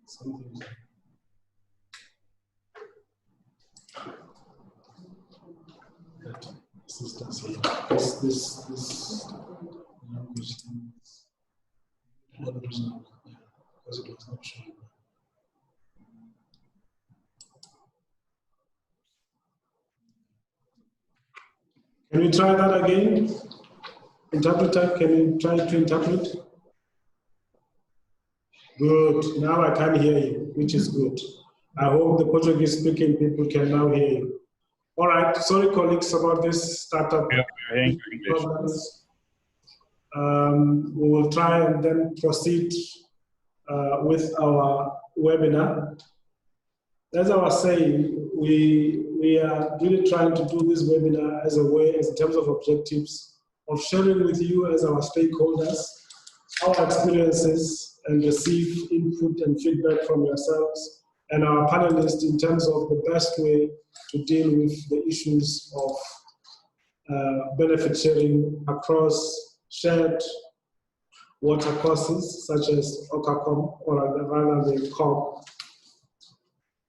something. Assistance here. This language is not original, because it was not shown. Can we try that again? Interpreter, can you try to interpret? Good. Now I can hear you, which is good. I hope the Portuguese speaking people can now hear you. All right. Sorry, colleagues, about this startup problems. We will try and then proceed with our webinar. As I was saying, we are really trying to do this webinar as a way, as in terms of objectives, of sharing with you as our stakeholders our experiences and receive input and feedback from yourselves and our panelists in terms of the best way to deal with the issues of benefit sharing across shared water courses such as OKACOM, or rather the CORB.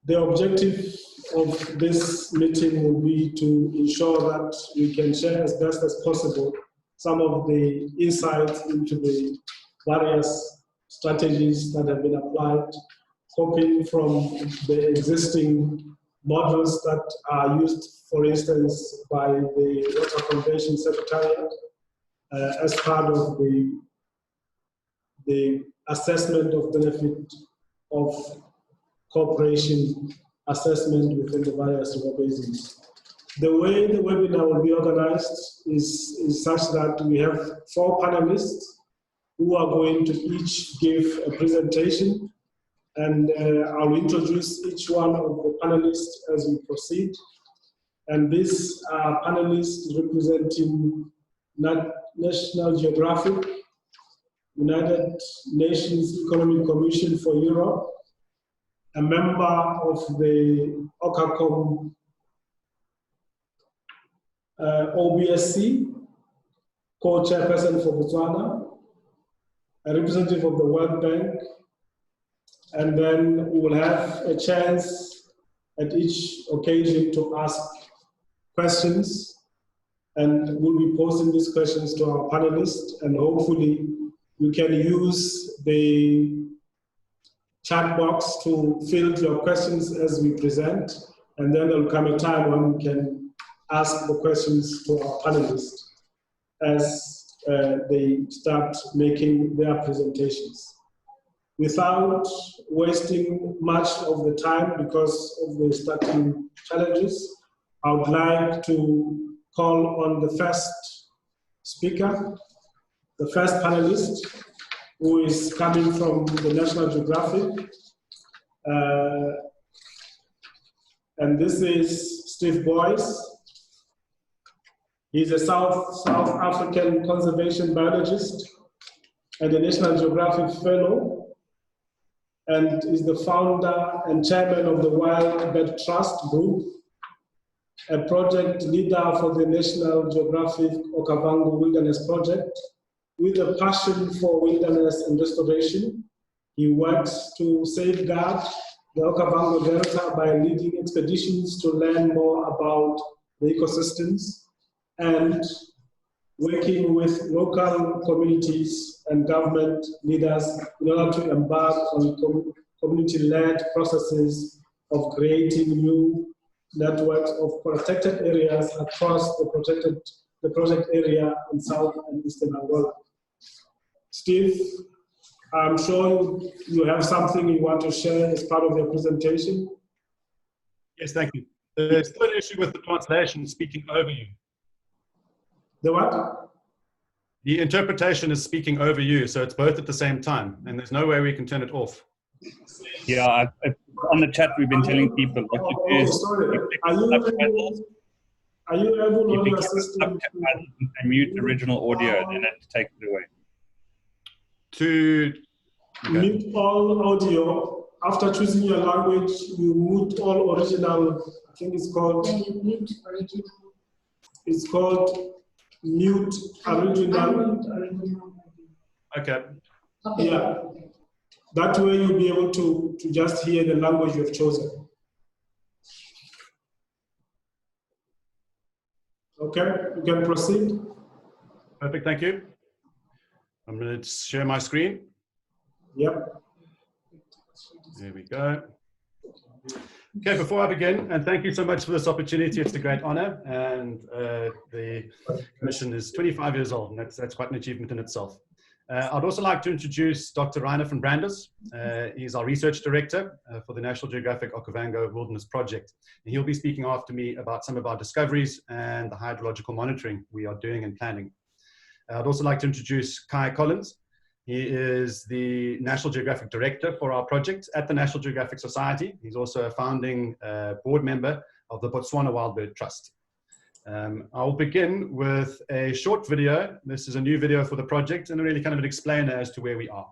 The objective of this meeting will be to ensure that we can share as best as possible some of the insights into the various strategies that have been applied, copying from the existing models that are used, for instance, by the Water Convention Secretariat as part of the assessment of benefit of cooperation assessment within the various river basins. The way the webinar will be organized is such that we have 4 panelists who are going to each give a presentation, and I'll introduce each one of the panelists as we proceed. And these are panelists representing National Geographic, United Nations Economic Commission for Europe, a member of the OKACOM OBSC, co-chairperson for Botswana, a representative of the World Bank, and then we will have a chance at each occasion to ask questions, and we'll be posing these questions to our panelists, and hopefully you can use the chat box to field your questions as we present, and then there'll come a time when we can ask the questions to our panelists as they start making their presentations. Without wasting much of the time because of the starting challenges, I would like to call on the first speaker, the first panelist, who is coming from the National Geographic. And this is Steve Boyce. He's a South African conservation biologist and a National Geographic Fellow, and is the founder and chairman of the Wild Bird Trust Group, a project leader for the National Geographic Okavango Wilderness Project. With a passion for wilderness and restoration, he works to safeguard the Okavango Delta by leading expeditions to learn more about the ecosystems and working with local communities and government leaders in order to embark on community-led processes of creating new networks of protected areas across the project area in South and Eastern Angola. Steve, I'm sure you have something you want to share as part of your presentation. Yes, thank you. There's still an issue with the translation speaking over you. The what? The interpretation is speaking over you, so it's both at the same time, and there's no way we can turn it off. Yeah, on the chat we've been telling people what to do is are you able on your system and mute original audio, then it takes it away. To mute all audio, after choosing your language, you mute all original, I think it's called, mute original. It's called mute original. Okay. Yeah. That way you'll be able to just hear the language you've chosen. Okay, you can proceed. Perfect, thank you. I'm going to share my screen. Yep. There we go. Okay, before I begin, and thank you so much for this opportunity. It's a great honor, and the commission is 25 years old, and that's quite an achievement in itself. I'd also like to introduce Dr. Reiner van Branders. He's our research director for the National Geographic Okavango Wilderness Project. And he'll be speaking after me about some of our discoveries and the hydrological monitoring we are doing and planning. I'd also like to introduce Kai Collins. He is the National Geographic Director for our project at the National Geographic Society. He's also a founding board member of the Botswana Wildbird Trust. I'll begin with a short video. This is a new video for the project and really kind of an explainer as to where we are.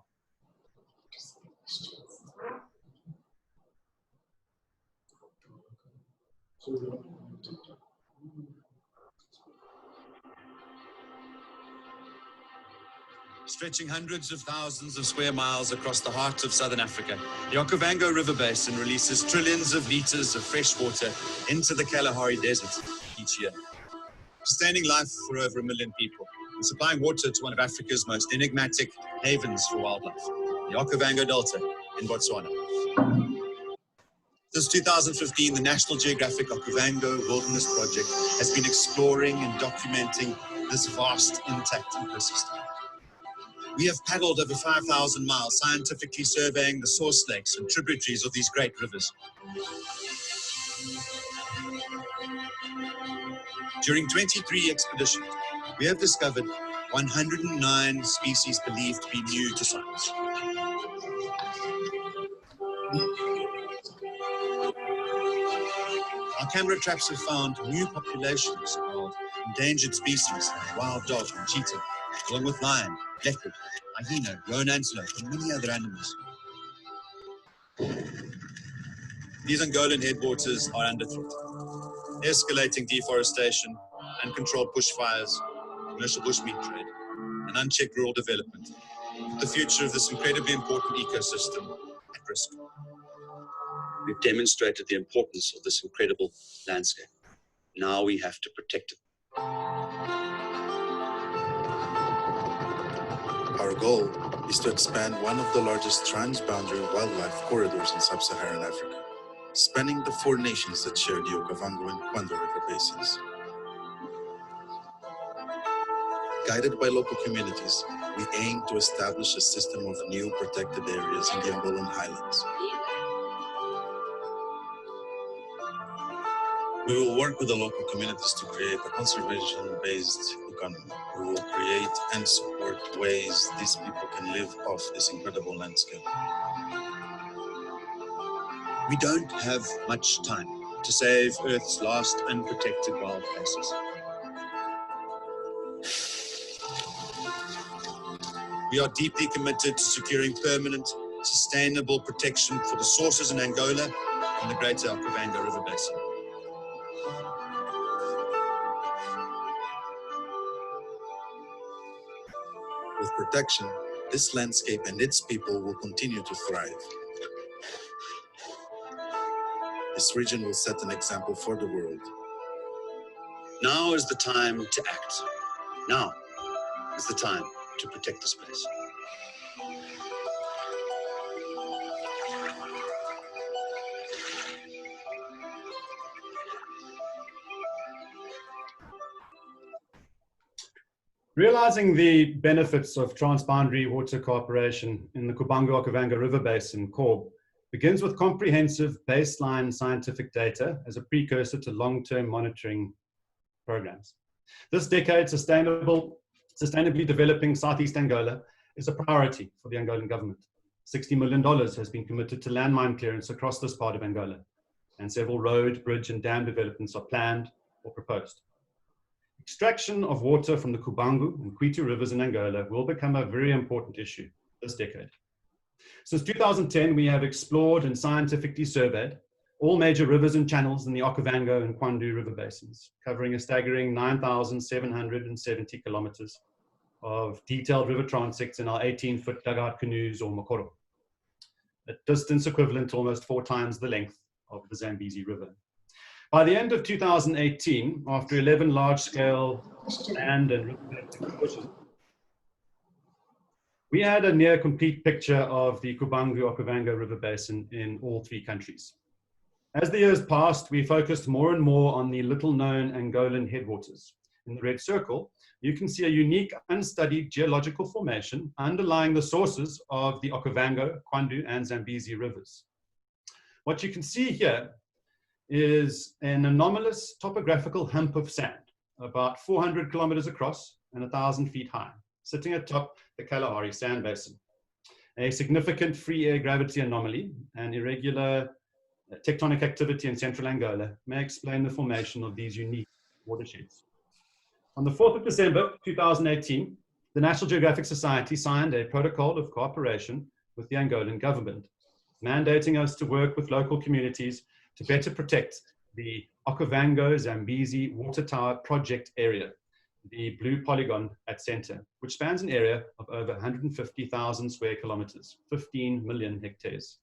Stretching hundreds of thousands of square miles across the heart of southern Africa, the Okavango River Basin releases trillions of liters of fresh water into the Kalahari Desert each year, sustaining life for over 1 million people and supplying water to one of Africa's most enigmatic havens for wildlife, the Okavango Delta in Botswana. Since 2015, the National Geographic Okavango Wilderness Project has been exploring and documenting this vast intact ecosystem. We have paddled over 5,000 miles, scientifically surveying the source lakes and tributaries of these great rivers. During 23 expeditions, we have discovered 109 species believed to be new to science. Our camera traps have found new populations of endangered species like wild dog and cheetah, along with lion, leopard, hyena, roan antelope, and many other animals. These Angolan headwaters are under threat. Escalating deforestation, uncontrolled bushfires, commercial bushmeat trade, and unchecked rural development put the future of this incredibly important ecosystem at risk. We've demonstrated the importance of this incredible landscape. Now we have to protect it. Our goal is to expand one of the largest transboundary wildlife corridors in sub-Saharan Africa, spanning the 4 nations that share the Okavango and Cubango River Basins. Guided by local communities, we aim to establish a system of new protected areas in the Angolan highlands. We will work with the local communities to create a conservation-based economy. We will create and support ways these people can live off this incredible landscape. We don't have much time to save Earth's last unprotected wild places. We are deeply committed to securing permanent, sustainable protection for the sources in Angola and the greater Okavango River Basin. With protection, this landscape and its people will continue to thrive. This region will set an example for the world. Now is the time to act. Now is the time to protect this place. Realizing the benefits of transboundary water cooperation in the Cubango-Okavango River Basin, CORB, begins with comprehensive baseline scientific data as a precursor to long-term monitoring programs. This decade, sustainably developing Southeast Angola is a priority for the Angolan government. $60 million has been committed to landmine clearance across this part of Angola, and several road, bridge, and dam developments are planned or proposed. Extraction of water from the Cubango and Kwitu rivers in Angola will become a very important issue this decade. Since 2010, we have explored and scientifically surveyed all major rivers and channels in the Okavango and Cubango river basins, covering a staggering 9,770 kilometers of detailed river transects in our 18-foot dugout canoes or mokoro. a distance equivalent to almost 4 times the length of the Zambezi River. By the end of 2018, after 11 large-scale land and river explorations, we had a near complete picture of the Cubango-Okavango River Basin in all 3 countries. As the years passed, we focused more and more on the little-known Angolan headwaters. In the red circle, you can see a unique, unstudied geological formation underlying the sources of the Okavango, Kwandu, and Zambezi rivers. What you can see here is an anomalous topographical hump of sand, about 400 kilometers across and 1,000 feet high, sitting atop the Kalahari Sand Basin. A significant free air gravity anomaly and irregular tectonic activity in central Angola may explain the formation of these unique watersheds. On the 4th of December 2018, the National Geographic Society signed a protocol of cooperation with the Angolan government, mandating us to work with local communities to better protect the Okavango Zambezi Water Tower project area, the blue polygon at center, which spans an area of over 150,000 square kilometers, 15 million hectares.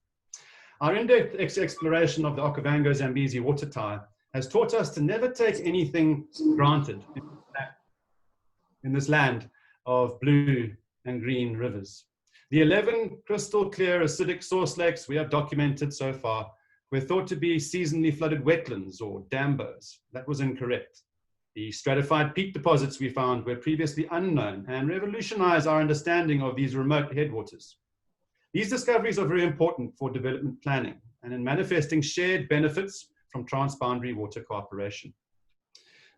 Our in-depth exploration of the Okavango Zambezi Water Tower has taught us to never take anything for granted in this land of blue and green rivers. The 11 crystal clear acidic source lakes we have documented so far were thought to be seasonally flooded wetlands or dambos. That was incorrect. The stratified peat deposits we found were previously unknown and revolutionized our understanding of these remote headwaters. These discoveries are very important for development planning and in manifesting shared benefits from transboundary water cooperation.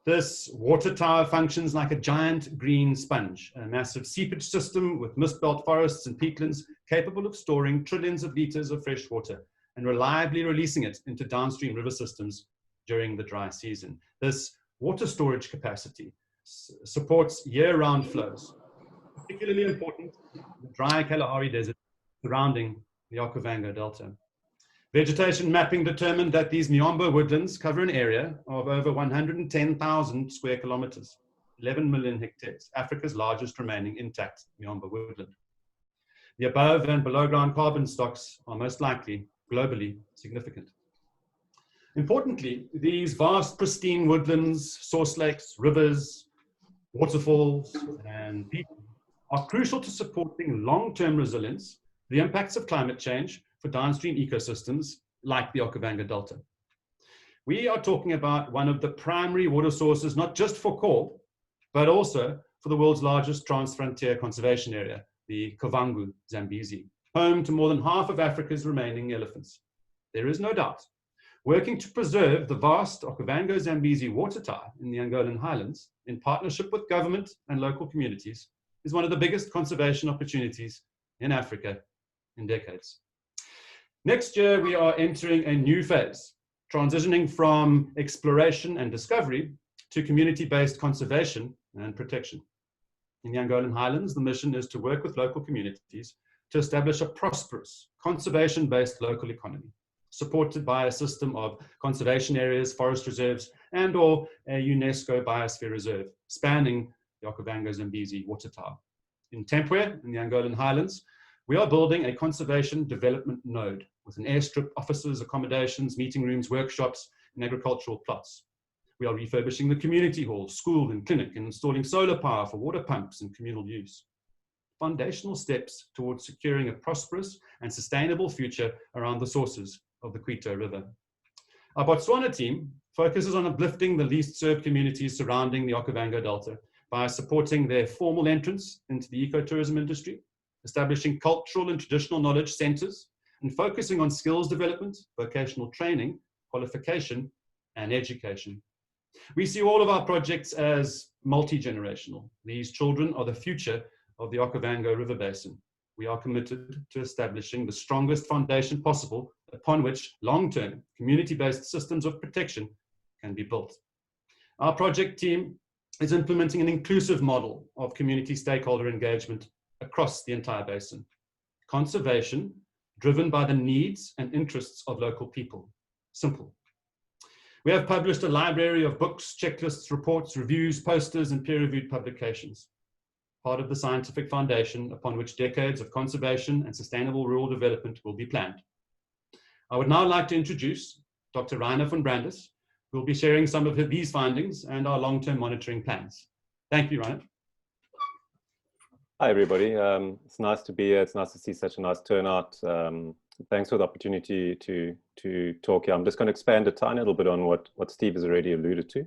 This water tower functions like a giant green sponge, a massive seepage system with mist belt forests and peatlands capable of storing trillions of liters of fresh water and reliably releasing it into downstream river systems during the dry season. This water storage capacity supports year-round flows, particularly important in the dry Kalahari Desert surrounding the Okavango Delta. Vegetation mapping determined that these Miombo woodlands cover an area of over 110,000 square kilometers, 11 million hectares, Africa's largest remaining intact Miombo woodland. The above and below ground carbon stocks are most likely globally significant. Importantly, these vast pristine woodlands, source lakes, rivers, waterfalls, and peatlands are crucial to supporting long-term resilience, the impacts of climate change for downstream ecosystems like the Okavango Delta. We are talking about one of the primary water sources, not just for CORB, but also for the world's largest trans-frontier conservation area, the Cubango Zambezi, home to more than half of Africa's remaining elephants. There is no doubt, working to preserve the vast Okavango Zambezi water tower in the Angolan highlands, in partnership with government and local communities, is one of the biggest conservation opportunities in Africa in decades. Next year, we are entering a new phase, transitioning from exploration and discovery to community-based conservation and protection. In the Angolan highlands, the mission is to work with local communities to establish a prosperous, conservation-based local economy, supported by a system of conservation areas, forest reserves, and/or a UNESCO biosphere reserve spanning the Okavango Zambezi water tower. In Tempwe, in the Angolan highlands, we are building a conservation development node with an airstrip, offices, accommodations, meeting rooms, workshops, and agricultural plots. We are refurbishing the community hall, school, and clinic, and installing solar power for water pumps and communal use. Foundational steps towards securing a prosperous and sustainable future around the sources of the Quito River. Our Botswana team focuses on uplifting the least served communities surrounding the Okavango Delta by supporting their formal entrance into the ecotourism industry, establishing cultural and traditional knowledge centers, and focusing on skills development, vocational training, qualification, and education. We see all of our projects as multi-generational. These children are the future of the Okavango River Basin. We are committed to establishing the strongest foundation possible upon which long-term community-based systems of protection can be built. Our project team is implementing an inclusive model of community stakeholder engagement across the entire basin. Conservation driven by the needs and interests of local people. Simple. We have published a library of books, checklists, reports, reviews, posters, and peer-reviewed publications. part of the scientific foundation upon which decades of conservation and sustainable rural development will be planned. I would now like to introduce Dr. Rainer van Brandes, who will be sharing some of these findings and our long-term monitoring plans. Thank you, Rainer. Hi, everybody. It's nice to be here. It's nice to see such a nice turnout. Thanks for the opportunity to talk here. I'm just going to expand a tiny little bit on what Steve has already alluded to.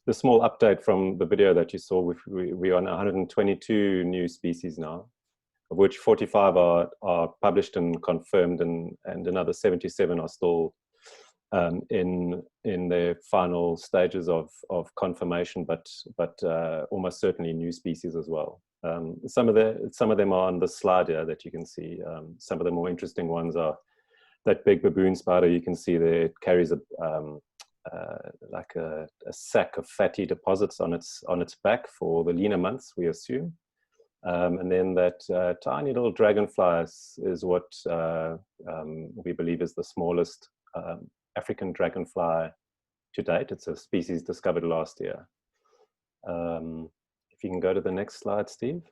The small update from the video that you saw, we are on 122 new species now, of which 45 are published and confirmed, and another 77 are still in their final stages of confirmation, but almost certainly new species as well. Some of them are on the slide here that you can see. Some of the more interesting ones are that big baboon spider you can see there. It carries like a sack of fatty deposits on its back for the leaner months, we assume. And then that tiny little dragonfly is what we believe is the smallest African dragonfly to date. It's a species discovered last year. If you can go to the next slide, Steve.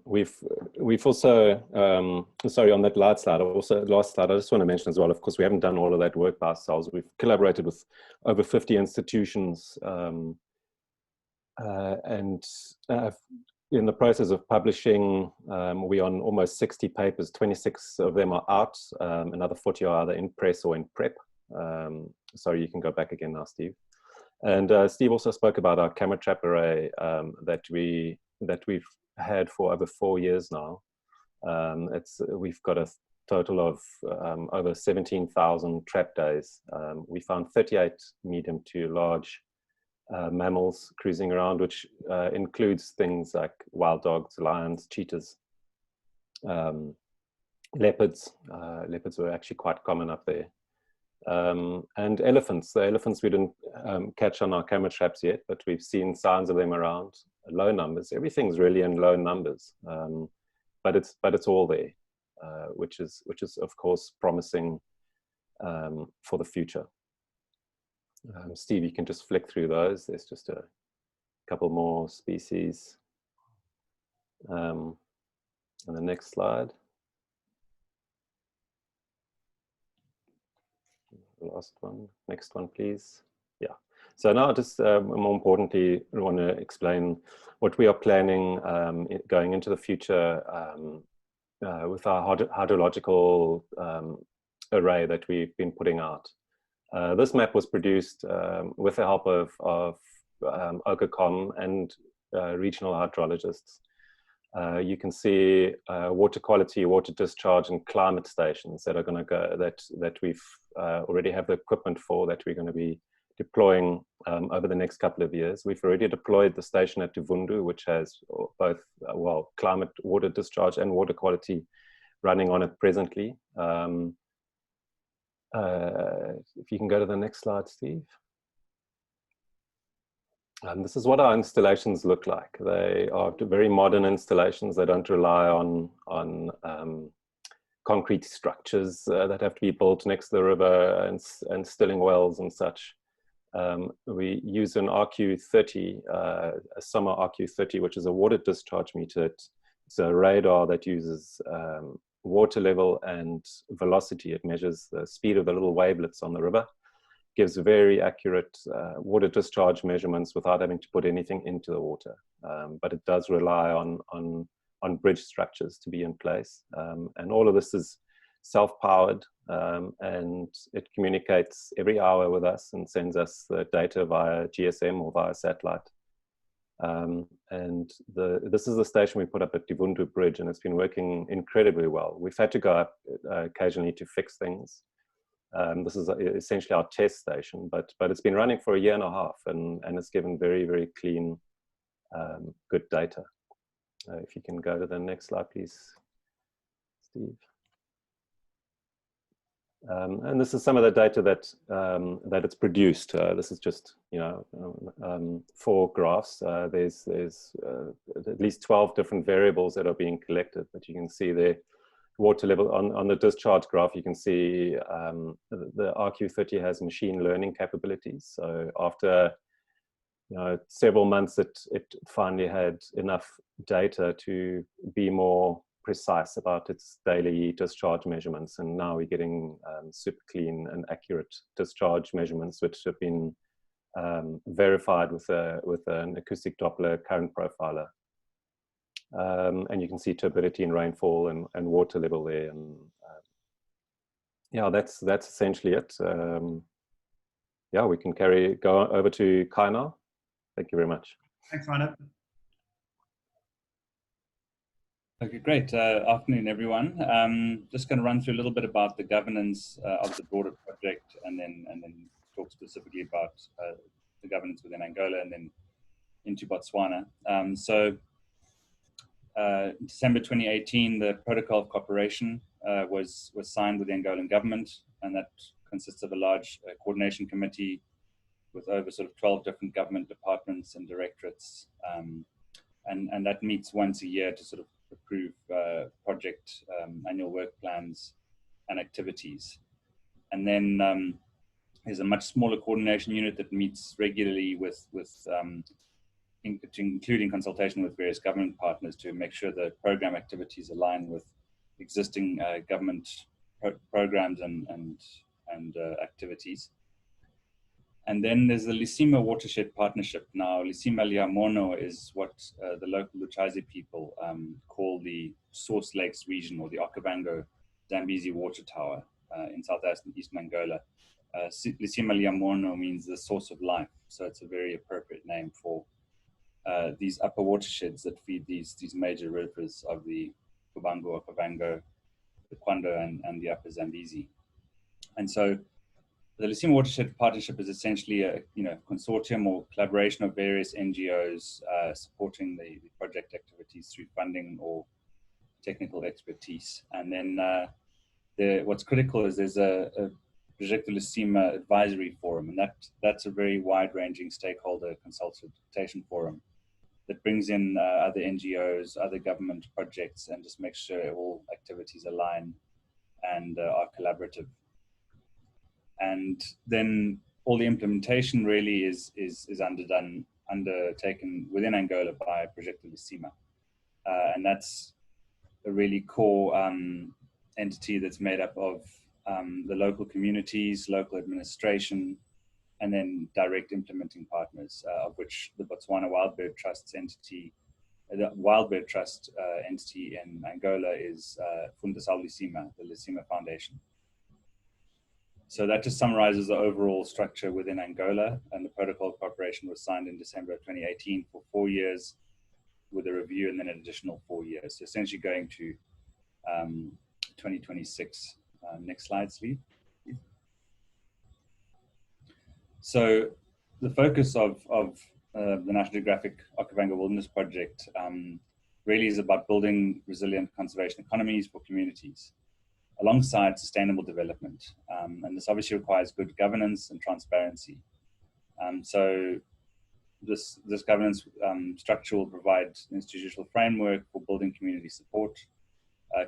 We've also, sorry, on that last slide, I just want to mention as well, of course, we haven't done all of that work by ourselves. We've collaborated with over 50 institutions and in the process of publishing, we're on almost 60 papers. 26 of them are out. Another 40 are either in press or in prep. Sorry, you can go back again now, Steve. And Steve also spoke about our camera trap array that we've had for over 4 years now. We've got a total of over 17,000 trap days. We found 38 medium to large mammals cruising around, which includes things like wild dogs, lions, cheetahs, leopards. Leopards were actually quite common up there. And elephants. The elephants we didn't catch on our camera traps yet, but we've seen signs of them around. Low numbers. Everything's really in low numbers, but it's all there, which is of course promising for the future. Steve, you can just flick through those. There's just a couple more species. On the next slide. The last one. Next one, please. Yeah. So now just more importantly, we want to explain what we are planning going into the future with our hydrological array that we've been putting out. This map was produced with the help of OKACOM and regional hydrologists. You can see water quality, water discharge, and climate stations that are going to go that we've already have the equipment for, that we're going to be deploying over the next couple of years. We've already deployed the station at Tuvundu, which has both climate, water discharge, and water quality running on it presently. If you can go to the next slide, Steve. This is what our installations look like. They are very modern installations. They don't rely on concrete structures that have to be built next to the river and stilling wells and such. We use an RQ30, a summer RQ30, which is a water discharge meter. It's a radar that uses water level and velocity. It measures the speed of the little wavelets on the river, gives very accurate water discharge measurements without having to put anything into the water. But it does rely on bridge structures to be in place. And all of this is self-powered, and it communicates every hour with us and sends us the data via GSM or via satellite. And this is the station we put up at Tuvundu Bridge, and it's been working incredibly well. We've had to go up occasionally to fix things. This is essentially our test station, but it's been running for 1.5 years, and it's given very, very clean, good data. If you can go to the next slide, please, Steve. And this is some of the data that it's produced. This is just 4 graphs. There's at least 12 different variables that are being collected, but you can see the water level on the discharge graph. You can see the RQ30 has machine learning capabilities. So after several months it finally had enough data to be more precise about its daily discharge measurements, and now we're getting super clean and accurate discharge measurements, which have been verified with an acoustic Doppler current profiler. And you can see turbidity and rainfall and water level there, and yeah, that's essentially it. Yeah, we can go over to Kai now. Thank you very much. Thanks, Reinhard. Okay, great. Afternoon, everyone. Just going to run through a little bit about the governance of the broader project, and then talk specifically about the governance within Angola and then into Botswana. December 2018, the Protocol of Cooperation was signed with the Angolan government, and that consists of a large coordination committee with over sort of 12 different government departments and directorates. And that meets once a year to sort of approve project annual work plans and activities. And then there's a much smaller coordination unit that meets regularly including consultation with various government partners to make sure the program activities align with existing government programs and activities. And then there's the Lysema Watershed Partnership. Now, Lysema Liamono is what the local Luchazi people call the Source Lakes region, or the Okavango Zambezi water tower in southeastern Angola. Lysema Liamono means the source of life, so it's a very appropriate name for these upper watersheds that feed these major rivers of the Cubango-Okavango, the Kwando, and the upper Zambezi. And so the Lysema Watershed Partnership is essentially a consortium or collaboration of various NGOs supporting the project activities through funding or technical expertise. And then what's critical is there's a Progetto Lysema Advisory Forum, and that's a very wide-ranging stakeholder consultation forum that brings in other NGOs, other government projects, and just makes sure all activities align and are collaborative. And then all the implementation really is undertaken within Angola by Progetto Lysema. And that's a really core entity that's made up of the local communities, local administration, and then direct implementing partners, of which the Botswana Wildbird Trust's entity, the Wildbird Trust entity in Angola is Fundação Lysema, the Lysema Foundation. So that just summarizes the overall structure within Angola, and the Protocol of Cooperation was signed in December of 2018 for 4 years with a review and then an additional 4 years. So essentially going to 2026. Next slide, please. So the focus of the National Geographic Okavango Wilderness Project really is about building resilient conservation economies for communities alongside sustainable development. And this obviously requires good governance and transparency. So this governance structure will provide an institutional framework for building community support,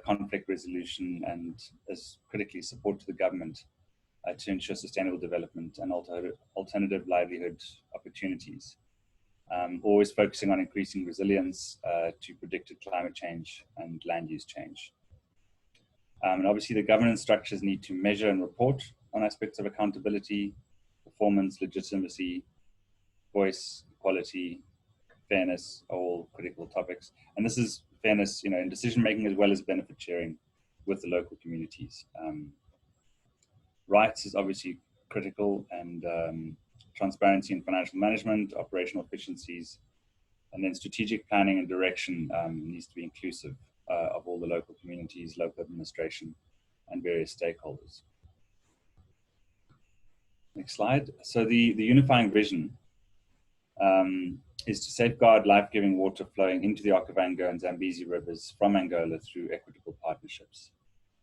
conflict resolution, and as critically support to the government to ensure sustainable development and alternative livelihood opportunities. Always focusing on increasing resilience to predicted climate change and land use change. And obviously the governance structures need to measure and report on aspects of accountability, performance, legitimacy, voice, equality, fairness, all critical topics. And this is fairness, in decision-making as well as benefit sharing with the local communities. Rights is obviously critical, and transparency in financial management, operational efficiencies, and then strategic planning and direction needs to be inclusive of all the local communities, local administration, and various stakeholders. Next slide. So the unifying vision is to safeguard life-giving water flowing into the Okavango and Zambezi rivers from Angola through equitable partnerships.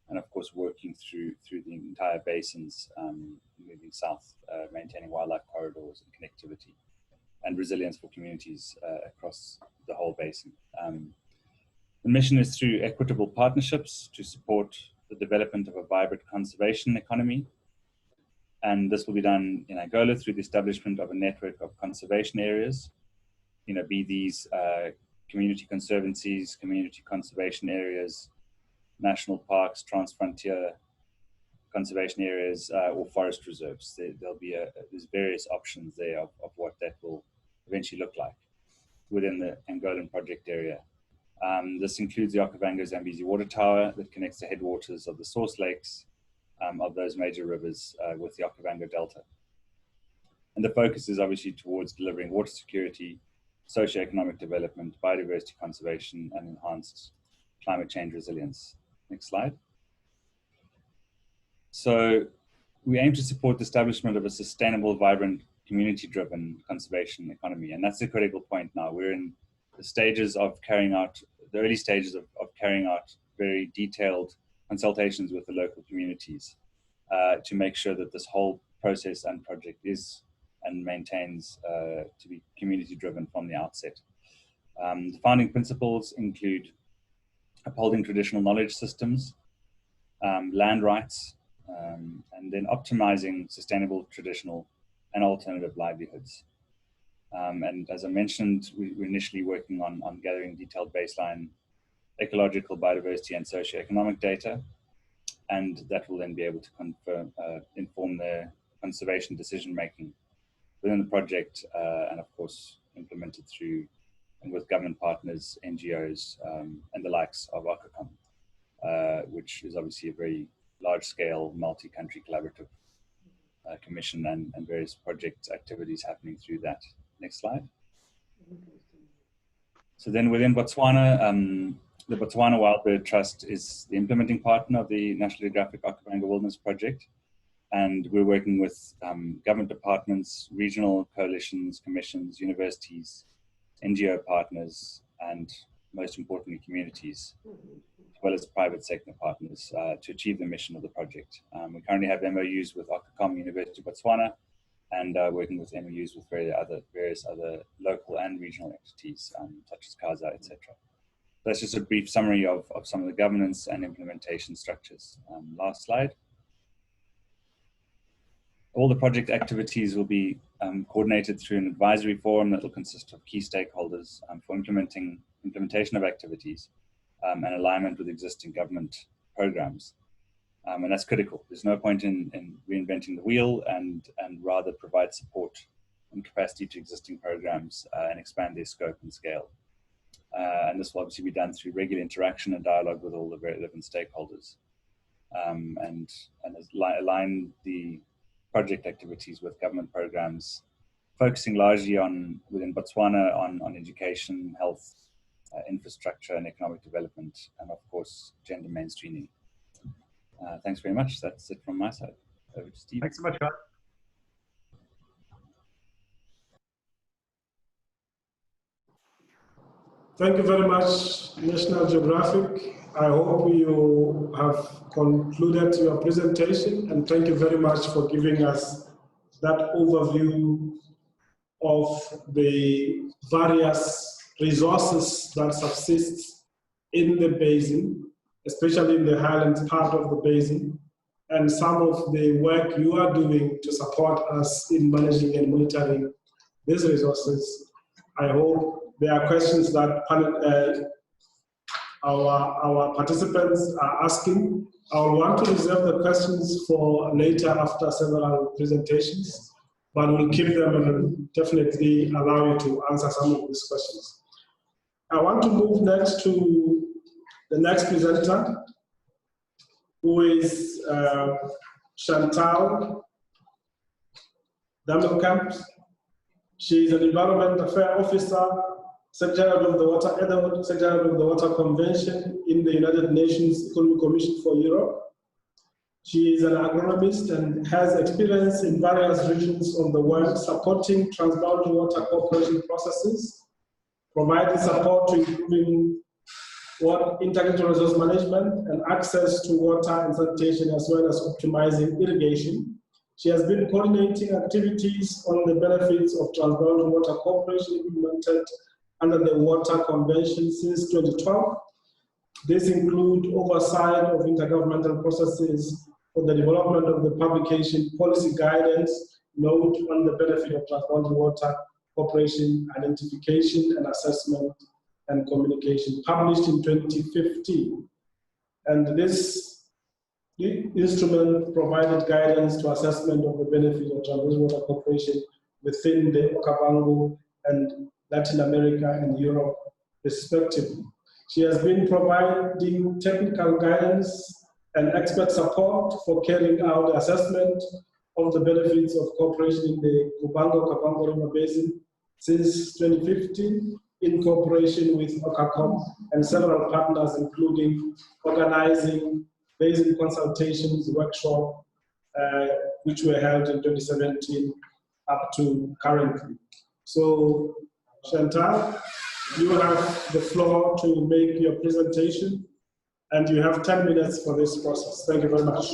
And of course, working through the entire basins, moving south, maintaining wildlife corridors and connectivity, and resilience for communities across the whole basin. The mission is through equitable partnerships to support the development of a vibrant conservation economy, And this will be done in Angola through the establishment of a network of conservation areas, be these community conservancies, community conservation areas, national parks, transfrontier conservation areas, or forest reserves. There'll be there's various options there of what that will eventually look like within the Angolan project area. This includes the Okavango-Zambezi water tower that connects the headwaters of the source lakes of those major rivers with the Okavango Delta. And the focus is obviously towards delivering water security, socioeconomic development, biodiversity conservation, and enhanced climate change resilience. Next slide. So we aim to support the establishment of a sustainable, vibrant, community-driven conservation economy. And that's the critical point now. We're in the stages of carrying out, the early stages of carrying out very detailed consultations with the local communities to make sure that this whole process and project is and maintains to be community-driven from the outset. The founding principles include upholding traditional knowledge systems, land rights, and then optimizing sustainable, traditional, and alternative livelihoods. And as I mentioned, we're initially working on gathering detailed baseline ecological, biodiversity, and socioeconomic data, and that will then be able to inform the conservation decision-making within the project, and of course, implemented through and with government partners, NGOs, and the likes of OKACOM, which is obviously a very large-scale, multi-country collaborative commission and various project activities happening through that. Next slide. So then within Botswana, the Botswana Wildbird Trust is the implementing partner of the National Geographic Okavango Wilderness Project. And we're working with government departments, regional coalitions, commissions, universities, NGO partners, and most importantly, communities, as well as private sector partners to achieve the mission of the project. We currently have MOUs with OKACOM, University of Botswana, and working with MOUs with various other local and regional entities, such as CASA, etc. That's just a brief summary of some of the governance and implementation structures. Last slide. All the project activities will be coordinated through an advisory forum that will consist of key stakeholders for implementation of activities and alignment with existing government programs. And that's critical. There's no point in reinventing the wheel and rather provide support and capacity to existing programs and expand their scope and scale. And this will obviously be done through regular interaction and dialogue with all the relevant stakeholders and align the project activities with government programs, focusing largely within Botswana on education, health, infrastructure and economic development, and of course, gender mainstreaming. Thanks very much. That's it from my side. Over to Steve. Thanks so much, guys. Thank you very much, National Geographic. I hope you have concluded your presentation, and thank you very much for giving us that overview of the various resources that subsist in the basin, especially in the highlands part of the basin, and some of the work you are doing to support us in managing and monitoring these resources. I hope there are questions that our participants are asking. I want to reserve the questions for later after several presentations, but we'll keep them and definitely allow you to answer some of these questions. I want to move next to the next presenter, who is Chantal Damelkamp. She is an Environment Affairs Officer, Secretary of the Water, Secretary of the Water Convention in the United Nations Economic Commission for Europe. She is an agronomist and has experience in various regions of the world supporting transboundary water cooperation processes, providing support to improving integrated resource management and access to water and sanitation, as well as optimizing irrigation. She has been coordinating activities on the benefits of transboundary water cooperation implemented under the Water Convention since 2012. These include oversight of intergovernmental processes for the development of the publication Policy Guidance Note on the Benefit of Transboundary Water Cooperation Identification and Assessment and Communication, published in 2015. And this instrument provided guidance to assessment of the benefit of transboundary water cooperation within the Okavango and Latin America and Europe, respectively. She has been providing technical guidance and expert support for carrying out the assessment of the benefits of cooperation in the Cubango-Okavango River Basin since 2015, in cooperation with OKACOM and several partners, including organizing basin consultations workshop, which were held in 2017 up to currently. So, Chantal, you have the floor to make your presentation, and you have 10 minutes for this process. Thank you very much.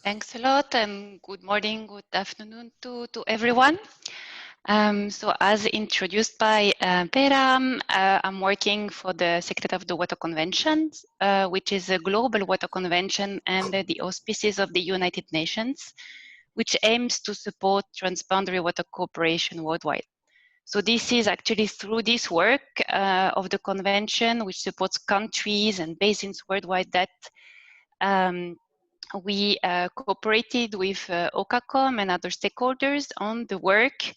Thanks a lot, and good morning, good afternoon to everyone. So as introduced by Pera, I'm working for the Secretary of the Water Convention, which is a global water convention under the auspices of the United Nations, which aims to support transboundary water cooperation worldwide. So this is actually through this work of the convention, which supports countries and basins worldwide, that we cooperated with OKACOM and other stakeholders on the work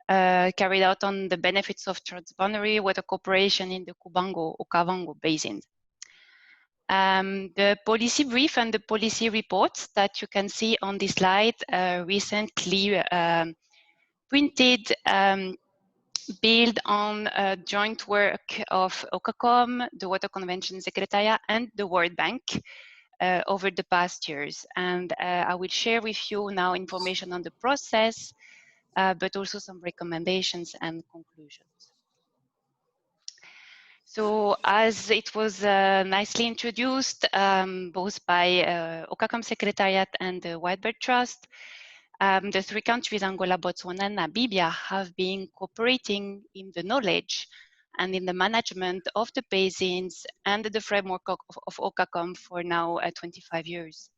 carried out on the benefits of transboundary water cooperation in the Cubango-Okavango Basin. The policy brief and the policy reports that you can see on this slide recently printed build on joint work of OKACOM, the Water Convention Secretariat, and the World Bank over the past years. And I will share with you now information on the process, but also some recommendations and conclusions. So as it was nicely introduced, both by OKACOM Secretariat and the Whitebird Trust, the three countries, Angola, Botswana, and Namibia, have been cooperating in the knowledge and in the management of the basins and the framework of OKACOM for now 25 years.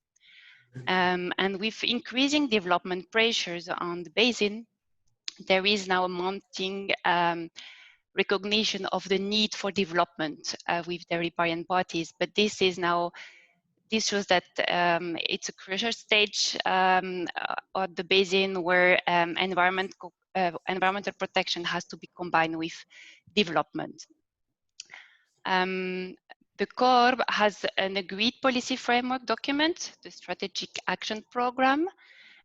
And with increasing development pressures on the basin, there is now a mounting recognition of the need for development with the riparian parties. But this shows that it's a crucial stage of the basin where environmental protection has to be combined with development. The CORB has an agreed policy framework document, the Strategic Action Program,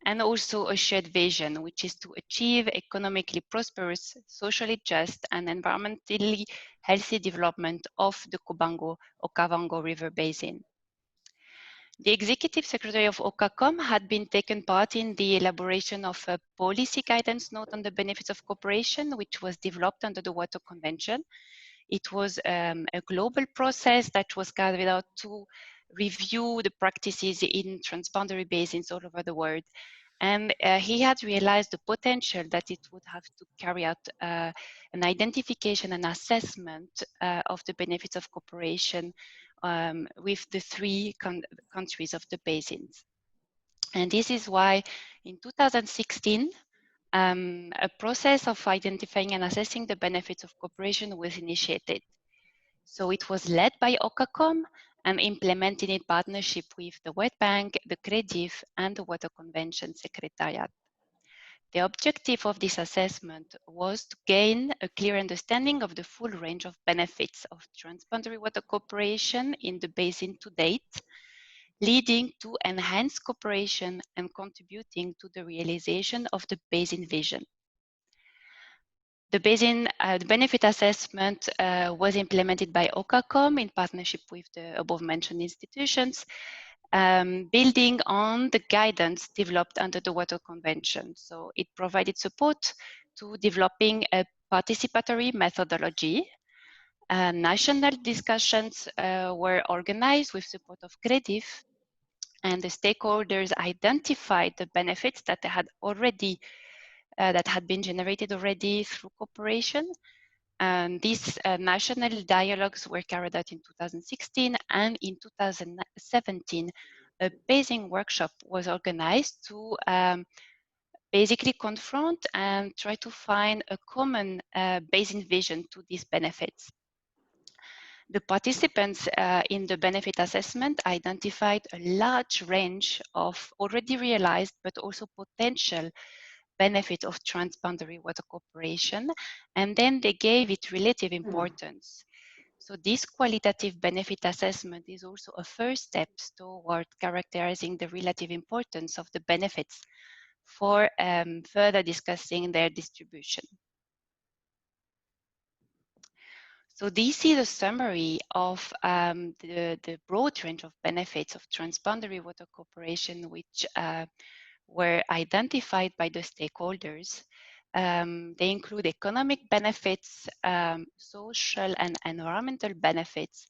and also a shared vision, which is to achieve economically prosperous, socially just, and environmentally healthy development of the Cubango-Okavango River Basin. The Executive Secretary of OKACOM had been taken part in the elaboration of a policy guidance note on the benefits of cooperation, which was developed under the Water Convention. It was a global process that was carried out to review the practices in transboundary basins all over the world. And he had realized the potential that it would have to carry out an identification and assessment of the benefits of cooperation with the three countries of the basins. And this is why in 2016, a process of identifying and assessing the benefits of cooperation was initiated. So it was led by OKACOM and implemented in partnership with the World Bank, the CRIDF, and the Water Convention Secretariat. The objective of this assessment was to gain a clear understanding of the full range of benefits of transboundary water cooperation in the basin to date, leading to enhanced cooperation and contributing to the realization of the basin vision. The benefit assessment was implemented by OKACOM in partnership with the above-mentioned institutions, building on the guidance developed under the Water Convention. So it provided support to developing a participatory methodology. National discussions were organized with support of CRIDF, and the stakeholders identified the benefits that had been generated already through cooperation, And these national dialogues were carried out in 2016, and in 2017, a basin workshop was organized to basically confront and try to find a common basin vision to these benefits. The participants in the benefit assessment identified a large range of already realized but also potential benefit of transboundary water cooperation, and then they gave it relative importance. So this qualitative benefit assessment is also a first step toward characterizing the relative importance of the benefits for further discussing their distribution. So this is a summary of the broad range of benefits of transboundary water cooperation, which were identified by the stakeholders. They include economic benefits, social and environmental benefits,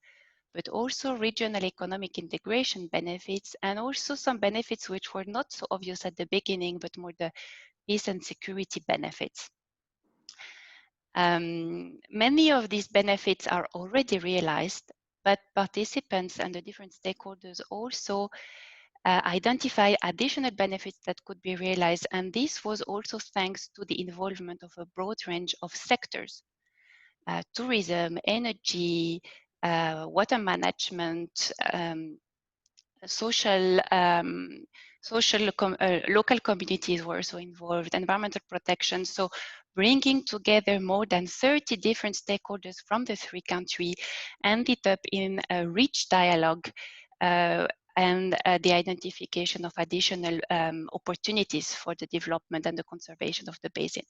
but also regional economic integration benefits, and also some benefits which were not so obvious at the beginning, but more the peace and security benefits. Many of these benefits are already realized, but participants and the different stakeholders also identify additional benefits that could be realized, and this was also thanks to the involvement of a broad range of sectors: tourism, energy, water management, local communities were also involved, environmental protection. So bringing together more than 30 different stakeholders from the three countries ended up in a rich dialogue and the identification of additional opportunities for the development and the conservation of the basin.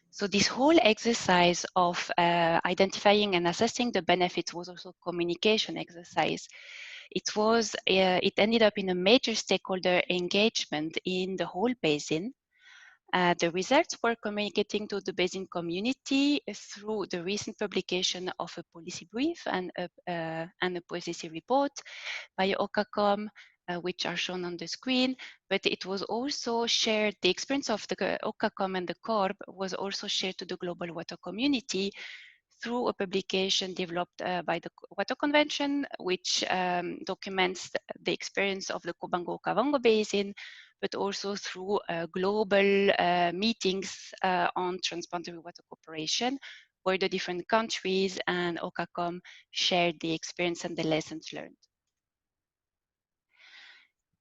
So this whole exercise of identifying and assessing the benefits was also a communication exercise. It ended up in a major stakeholder engagement in the whole basin. The results were communicating to the basin community through the recent publication of a policy brief and a policy report by OKACOM, which are shown on the screen, but it was also shared, the experience of the OKACOM and the CORB was also shared to the global water community through a publication developed by the Water Convention, which documents the experience of the Cubango-Okavango Basin, but also through global meetings on transboundary water cooperation, where the different countries and OKACOM shared the experience and the lessons learned.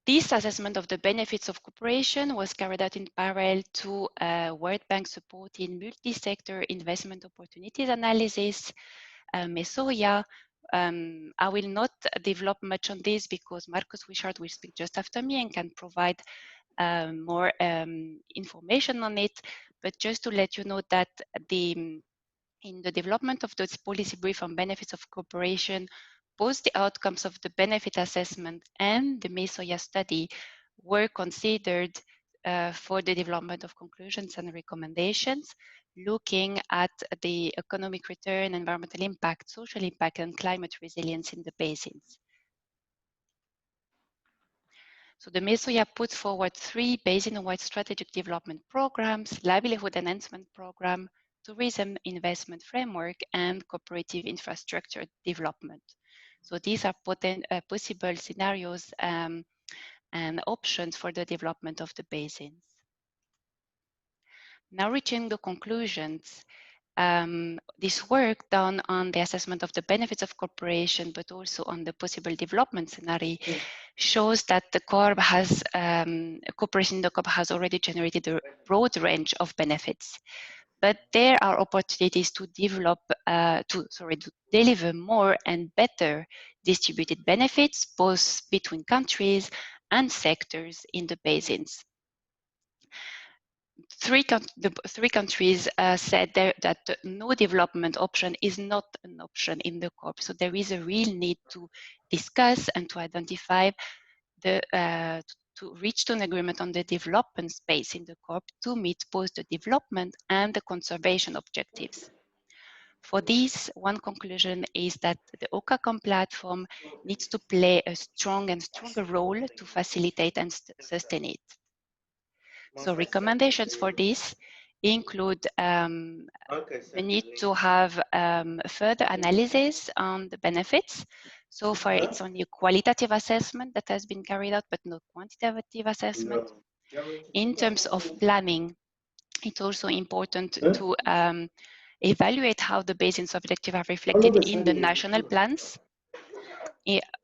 This assessment of the benefits of cooperation was carried out in parallel to World Bank supporting multi-sector investment opportunities analysis, MESOIA. I will not develop much on this because Marcus Wishart will speak just after me and can provide more information on it. But just to let you know that in the development of this policy brief on benefits of cooperation, both the outcomes of the benefit assessment and the MESOIA study were considered for the development of conclusions and recommendations, looking at the economic return, environmental impact, social impact, and climate resilience in the basins. So the MESOIA put forward 3 basin-wide strategic development programs: livelihood enhancement program, tourism investment framework, and cooperative infrastructure development. So these are possible scenarios and options for the development of the basins. Now reaching the conclusions, this work done on the assessment of the benefits of cooperation, but also on the possible development scenario, shows that the CORB has, cooperation in the CORB has already generated a broad range of benefits. But there are opportunities to develop, to deliver more and better distributed benefits, both between countries and sectors in the basins. The 3 countries said that no development option is not an option in the CORB. So there is a real need to discuss and to identify to reach to an agreement on the development space in the CORB to meet both the development and the conservation objectives. For this, one conclusion is that the OKACOM platform needs to play a strong and stronger role to facilitate and sustain it. So recommendations for this include the need to have further analysis on the benefits. So far, it's only a qualitative assessment that has been carried out, but no quantitative assessment. In terms of planning, it's also important to evaluate how the basins objectives are reflected in the national plans.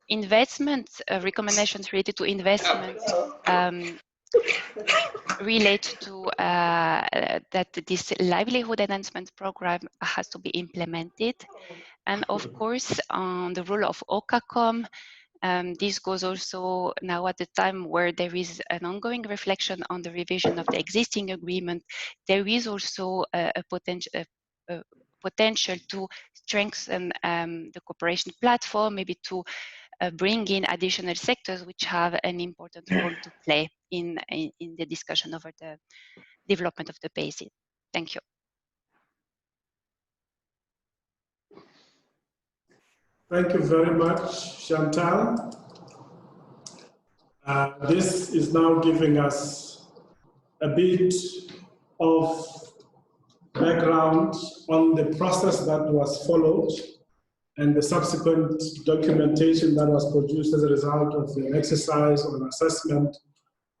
Investments, recommendations related to investments relate to that this livelihood enhancement program has to be implemented. And of course, on the role of OKACOM, this goes also now at the time where there is an ongoing reflection on the revision of the existing agreement. There is also a potential to strengthen the cooperation platform, maybe to bring in additional sectors which have an important role to play in the discussion over the development of the basin. Thank you. Thank you very much, Chantal. This is now giving us a bit of background on the process that was followed and the subsequent documentation that was produced as a result of the exercise or an assessment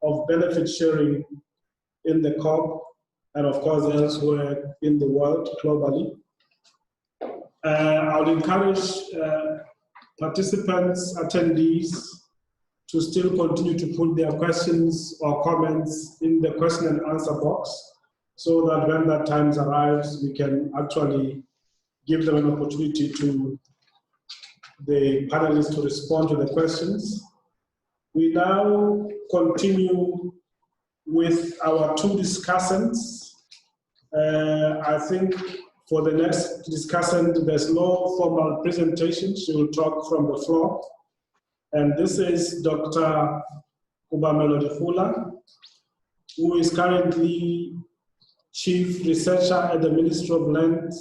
of benefit sharing in the CORB and of course elsewhere in the world globally. I would encourage participants, attendees, to still continue to put their questions or comments in the question and answer box, so that when that time arrives, we can actually give them an opportunity to the panelists to respond to the questions. We now continue with our two discussants. I think for the next discussant, there's no formal presentation. She will talk from the floor. And this is Dr. Kuba, who is currently Chief Researcher at the Ministry of Land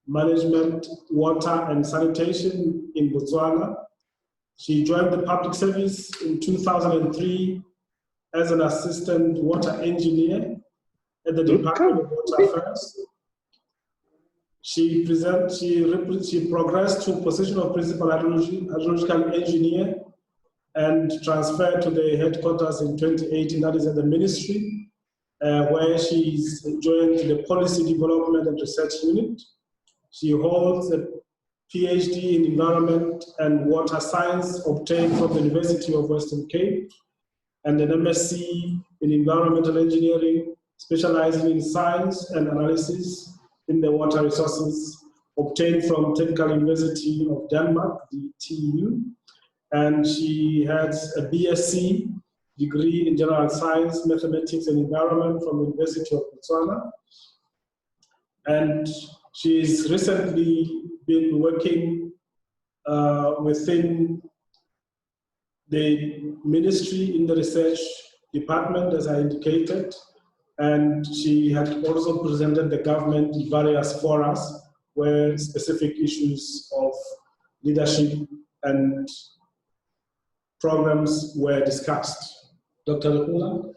Management, Water and Sanitation in Botswana. She joined the public service in 2003 as an assistant water engineer at the Department of Water Affairs. She progressed to position of principal hydrological engineer and transferred to the headquarters in 2018, that is at the ministry, where she's joined the Policy Development and Research Unit. She holds a PhD in Environment and Water Science obtained from the University of Western Cape, and an MSc in Environmental Engineering, specializing in science and analysis in the water resources, obtained from Technical University of Denmark, the TU. And she has a BSc degree in General Science, Mathematics and Environment from the University of Botswana. And she's recently been working within the ministry in the research department, as I indicated, and she had also presented the government in various forums where specific issues of leadership and programs were discussed. Dr. Lukula?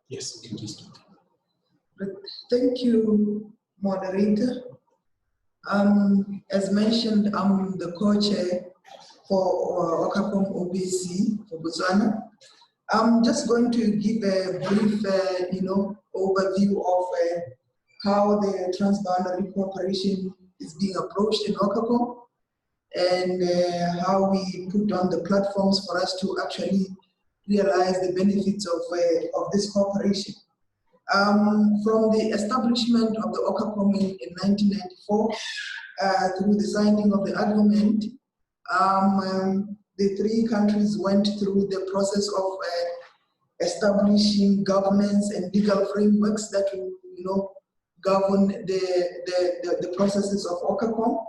Yes, we can just do that. Thank you, moderator. As mentioned, I'm the co-chair for OKACOM OBC for Botswana. I'm just going to give a brief, overview of how the transboundary cooperation is being approached in OKACOM, and how we put on the platforms for us to actually realize the benefits of this cooperation. From the establishment of the OKACOM in 1994, through the signing of the agreement, the three countries went through the process of establishing governance and legal frameworks that will, govern the processes of OKACOM,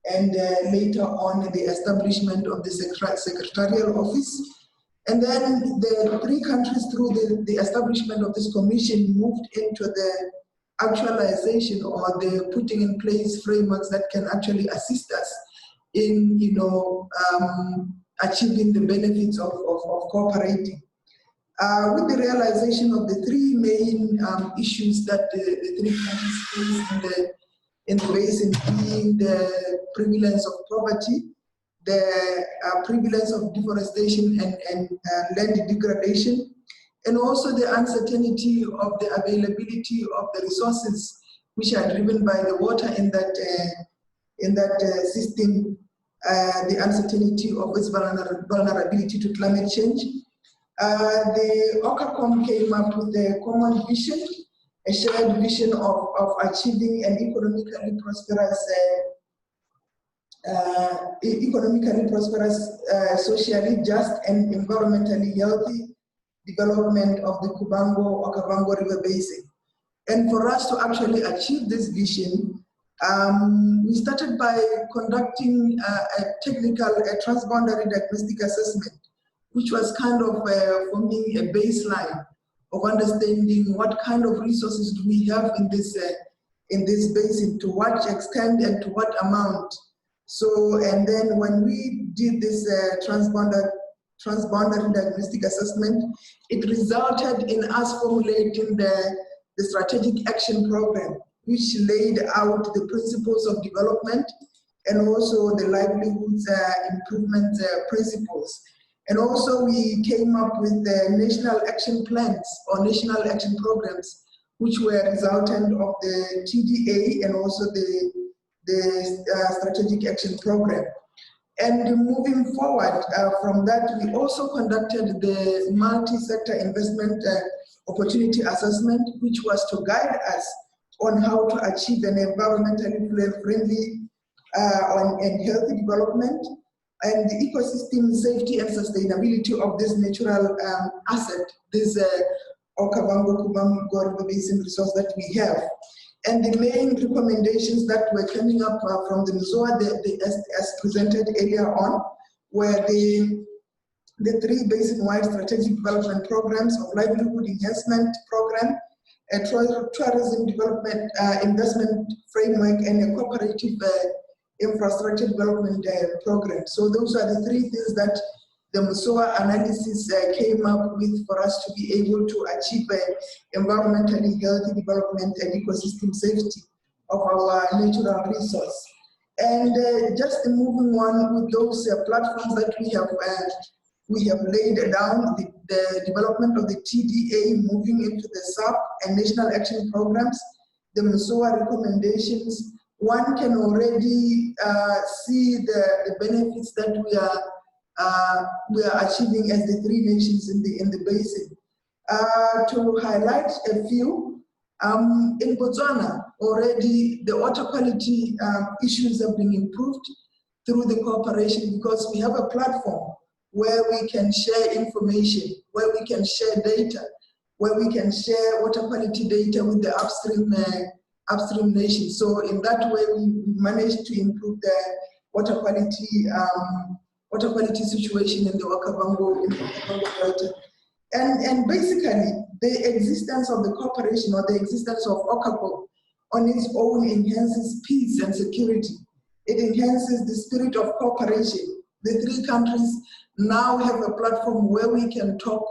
and later on the establishment of the secretarial office. And then the three countries, through the establishment of this commission, moved into the actualization or the putting in place frameworks that can actually assist us in achieving the benefits of cooperating. with the realization of the three main issues that the three countries face in the basin, being the prevalence of poverty, the prevalence of deforestation and land degradation, and also the uncertainty of the availability of the resources which are driven by the water in that system, the uncertainty of its vulnerability to climate change. The OKACOM came up with a common vision, a shared vision of achieving an economically prosperous, socially just and environmentally healthy development of the Cubango-Okavango River Basin. And for us to actually achieve this vision, we started by conducting a transboundary diagnostic assessment, which was kind of forming a baseline of understanding what kind of resources do we have in this basin, to what extent and to what amount. So, and then when we did this transboundary diagnostic assessment, it resulted in us formulating the strategic action program, which laid out the principles of development and also the livelihoods improvement principles. And also we came up with the national action plans or national action programs, which were resultant of the TDA and also the strategic action program. And moving forward from that, we also conducted the multi-sector investment opportunity assessment, which was to guide us on how to achieve an environmentally friendly and healthy development, and the ecosystem safety and sustainability of this natural asset, this Okavango-Cubango River Basin resource that we have. And the main recommendations that were coming up from the NZOA, as presented earlier on, were the three basin-wide strategic development programs of livelihood enhancement program, a tourism development investment framework, and a cooperative infrastructure development program. So those are the three things that the NZOA analysis came up with for us to be able to achieve environmentally healthy development and ecosystem safety of our natural resource. And just moving on with those platforms that we have laid down, the development of the TDA, moving into the SAP and national action programs, the NZOA recommendations, one can already see the benefits that we are achieving as the three nations in the basin. To highlight a few, in Botswana, already the water quality issues have been improved through the cooperation, because we have a platform where we can share information, where we can share data, where we can share water quality data with the upstream nations. So in that way, we managed to improve the water quality situation in the Okavango Delta. And basically, the existence of the cooperation or the existence of OKACOM on its own enhances peace and security. It enhances the spirit of cooperation. The three countries now have a platform where we can talk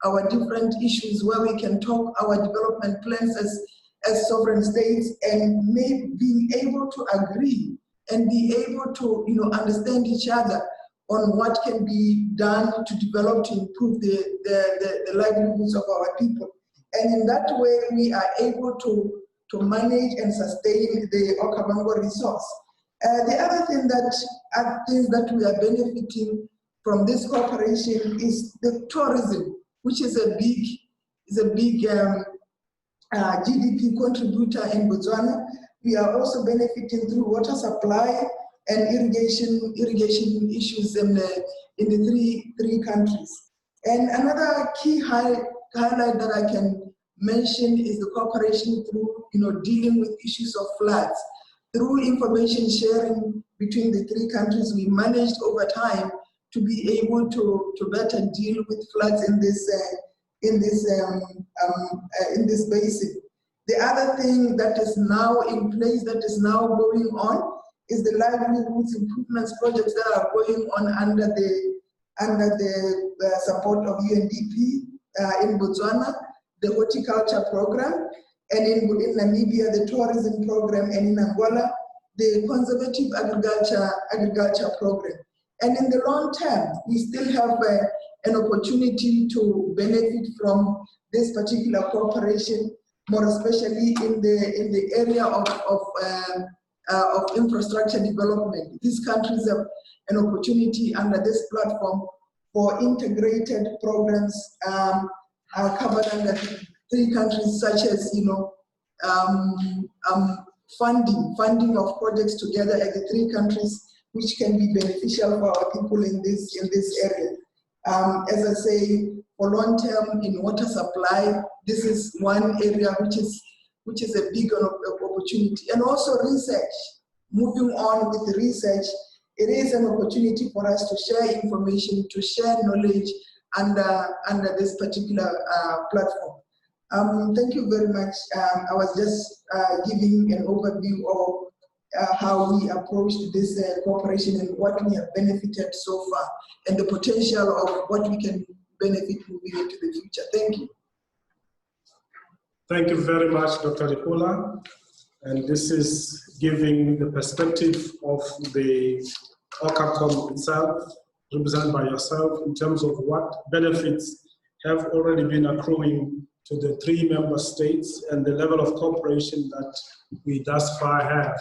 our different issues, where we can talk our development plans as sovereign states, and being able to agree and be able to understand each other on what can be done to develop, to improve the livelihoods of our people. And in that way, we are able to manage and sustain the Okavango resource. The other thing that we are benefiting from this cooperation is the tourism, which is a big GDP contributor in Botswana. We are also benefiting through water supply and irrigation issues in the three countries. And another key highlight that I can mention is the cooperation through dealing with issues of floods. Through information sharing between the three countries, we managed over time to be able to better deal with floods in this basin. The other thing that is now in place, that is now going on, is the livelihoods improvements projects that are going on under the support of UNDP, in Botswana, the horticulture program, and in Namibia, the tourism program, and in Angola, the conservative agriculture program. And in the long term, we still have an opportunity to benefit from this particular cooperation, more especially in the area of infrastructure development. These countries have an opportunity under this platform for integrated programs covered under 3 countries, such as funding of projects together at the 3 countries, which can be beneficial for our people in this area. As I say, for long term in water supply, this is one area which is a big opportunity. And also research. Moving on with the research, it is an opportunity for us to share information, to share knowledge under this particular platform. Thank you very much. I was just giving an overview of how we approached this cooperation and what we have benefited so far, and the potential of what we can benefit moving into the future. Thank you. Thank you very much, Dr. Ripula. And this is giving the perspective of the OKACOM itself, represented by yourself, in terms of what benefits have already been accruing to the 3 member states and the level of cooperation that we thus far have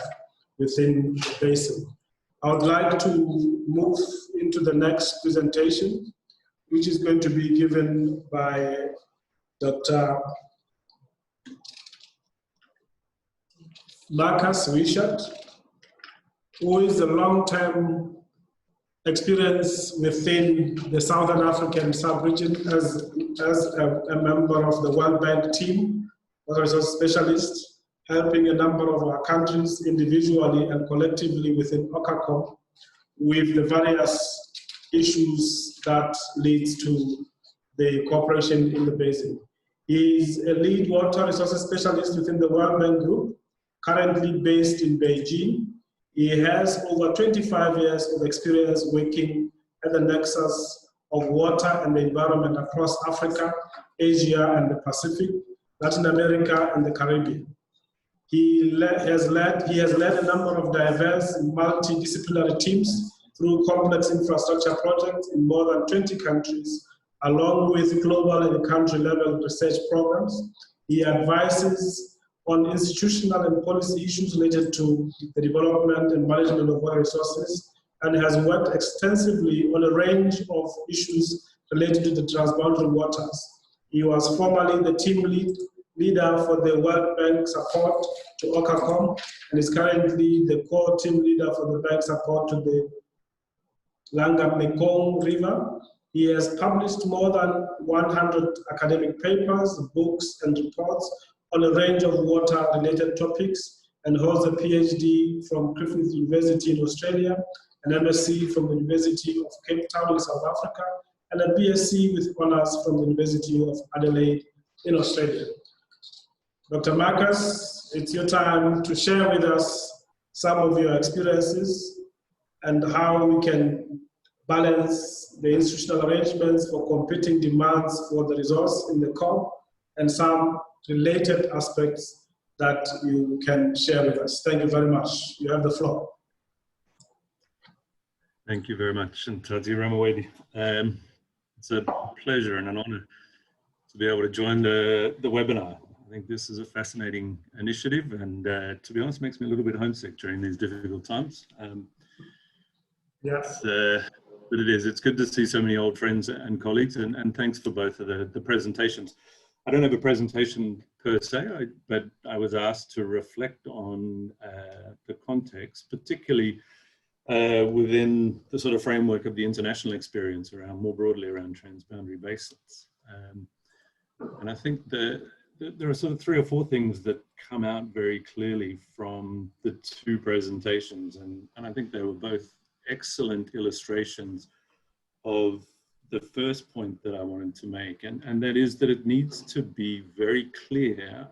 within the basin. I would like to move into the next presentation, which is going to be given by Dr. Marcus Wishart, who is a long-term experience within the Southern African sub-region as a member of the World Bank team, as a specialist, helping a number of our countries individually and collectively within OKACOM with the various issues that leads to the cooperation in the basin. He is a lead water resources specialist within the World Bank Group, currently based in Beijing. He has over 25 years of experience working at the nexus of water and the environment across Africa, Asia and the Pacific, Latin America and the Caribbean. He has led a number of diverse multidisciplinary teams through complex infrastructure projects in more than 20 countries, along with global and country-level research programs. He advises on institutional and policy issues related to the development and management of water resources, and has worked extensively on a range of issues related to the transboundary waters. He was formerly the team leader for the World Bank support to OKACOM, and is currently the core team leader for the bank support to the Mekong River. He has published more than 100 academic papers, books, and reports on a range of water-related topics, and holds a PhD from Griffith University in Australia, an MSc from the University of Cape Town in South Africa, and a BSc with honours from the University of Adelaide in Australia. Dr. Marcus, it's your time to share with us some of your experiences and how we can balance the institutional arrangements for competing demands for the resource in the CORB, and some related aspects that you can share with us. Thank you very much. You have the floor. Thank you very much, and Ntazi Ramawedi. It's a pleasure and an honor to be able to join the webinar. I think this is a fascinating initiative, and to be honest, makes me a little bit homesick during these difficult times. Yes. But it's good to see so many old friends and colleagues, and thanks for both of the presentations. I don't have a presentation per se, but I was asked to reflect on the context, particularly within the sort of framework of the international experience around, more broadly around transboundary basins. And I think there are sort of 3 or 4 things that come out very clearly from the 2 presentations, and I think they were both excellent illustrations of the first point that I wanted to make, and that is that it needs to be very clear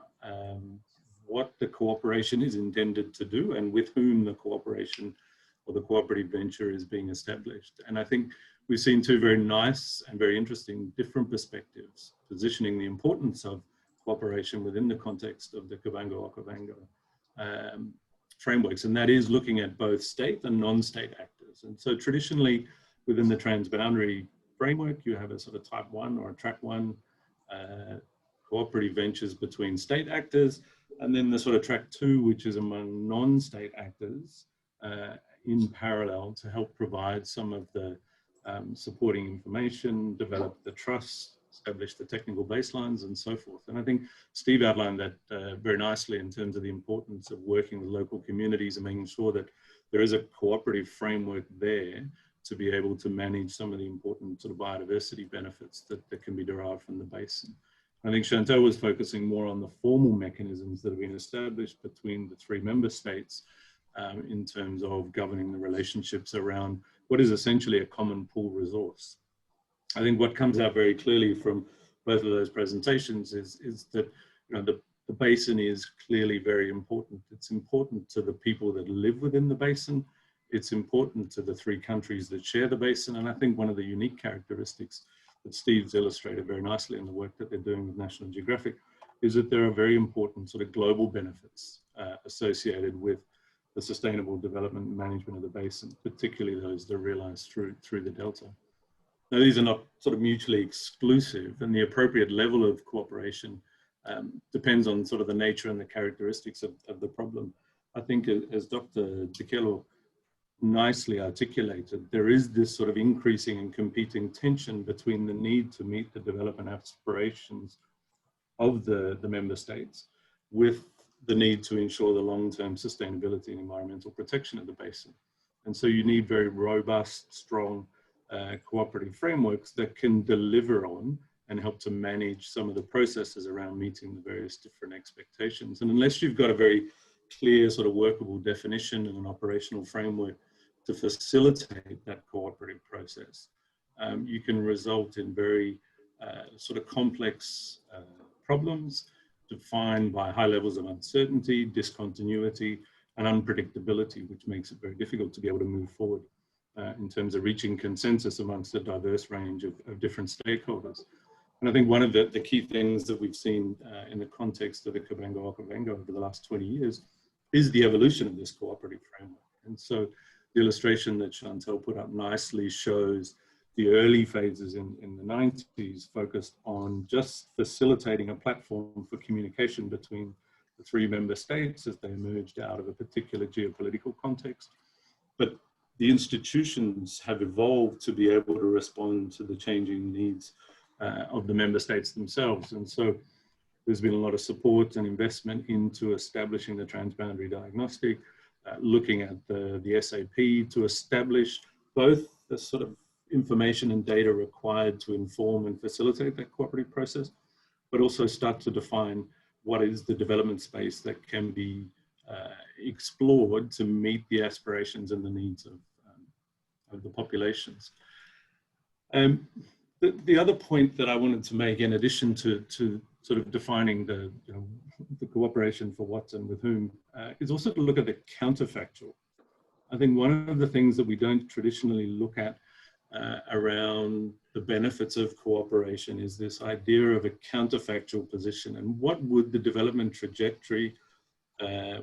what the cooperation is intended to do and with whom the cooperation or the cooperative venture is being established. And I think we've seen two very nice and very interesting different perspectives, positioning the importance of cooperation within the context of the Cubango-Okavango frameworks, and that is looking at both state and non-state actors. And so traditionally, within the transboundary framework, you have a sort of type 1 or a track 1 cooperative ventures between state actors, and then the sort of track 2, which is among non-state actors in parallel to help provide some of the supporting information, develop the trust, establish the technical baselines, and so forth. And I think Steve outlined that very nicely in terms of the importance of working with local communities and making sure that there is a cooperative framework there to be able to manage some of the important sort of biodiversity benefits that can be derived from the basin. I think Chantal was focusing more on the formal mechanisms that have been established between the three member states in terms of governing the relationships around what is essentially a common pool resource. I think what comes out very clearly from both of those presentations is that the basin is clearly very important. It's important to the people that live within the basin. It's important to the three countries that share the basin. And I think one of the unique characteristics that Steve's illustrated very nicely in the work that they're doing with National Geographic is that there are very important sort of global benefits associated with the sustainable development and management of the basin, particularly those that are realized through the Delta. Now, these are not sort of mutually exclusive, and the appropriate level of cooperation depends on sort of the nature and the characteristics of the problem. I think as Dr. Dikelo nicely articulated, there is this sort of increasing and competing tension between the need to meet the development aspirations of the member states with the need to ensure the long-term sustainability and environmental protection of the basin. And so you need very robust, strong cooperative frameworks that can deliver on and help to manage some of the processes around meeting the various different expectations. And unless you've got a very clear sort of workable definition and an operational framework to facilitate that cooperative process, you can result in very sort of complex problems defined by high levels of uncertainty, discontinuity, and unpredictability, which makes it very difficult to be able to move forward in terms of reaching consensus amongst a diverse range of different stakeholders. And I think one of the key things that we've seen in the context of the Cubango-Okavango over the last 20 years is the evolution of this cooperative framework. And so the illustration that Chantal put up nicely shows the early phases in the 90s focused on just facilitating a platform for communication between the three member states as they emerged out of a particular geopolitical context. But the institutions have evolved to be able to respond to the changing needs of the member states themselves. And so there's been a lot of support and investment into establishing the transboundary diagnostic, looking at the SAP to establish both the sort of information and data required to inform and facilitate that cooperative process, but also start to define what is the development space that can be explored to meet the aspirations and the needs of the populations. The other point that I wanted to make, in addition to sort of defining the cooperation for what and with whom, is also to look at the counterfactual. I think one of the things that we don't traditionally look at around the benefits of cooperation is this idea of a counterfactual position, and what would the development trajectory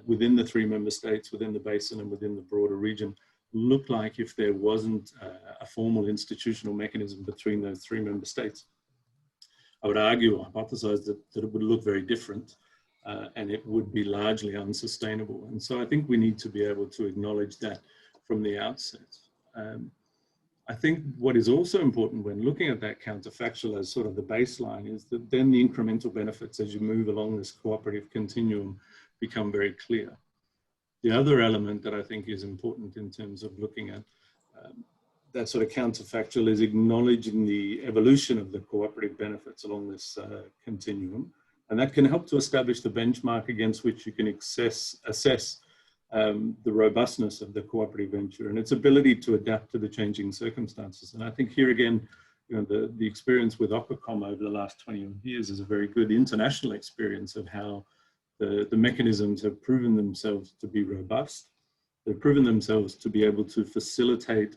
within the three member states, within the basin and within the broader region look like if there wasn't a formal institutional mechanism between those three member states. I would argue or hypothesize that it would look very different and it would be largely unsustainable. And so I think we need to be able to acknowledge that from the outset. I think what is also important when looking at that counterfactual as sort of the baseline is that then the incremental benefits as you move along this cooperative continuum become very clear. The other element that I think is important in terms of looking at that sort of counterfactual is acknowledging the evolution of the cooperative benefits along this continuum. And that can help to establish the benchmark against which you can assess the robustness of the cooperative venture and its ability to adapt to the changing circumstances. And I think here again, the experience with OKACOM over the last 20 years is a very good international experience of how the mechanisms have proven themselves to be robust. They've proven themselves to be able to facilitate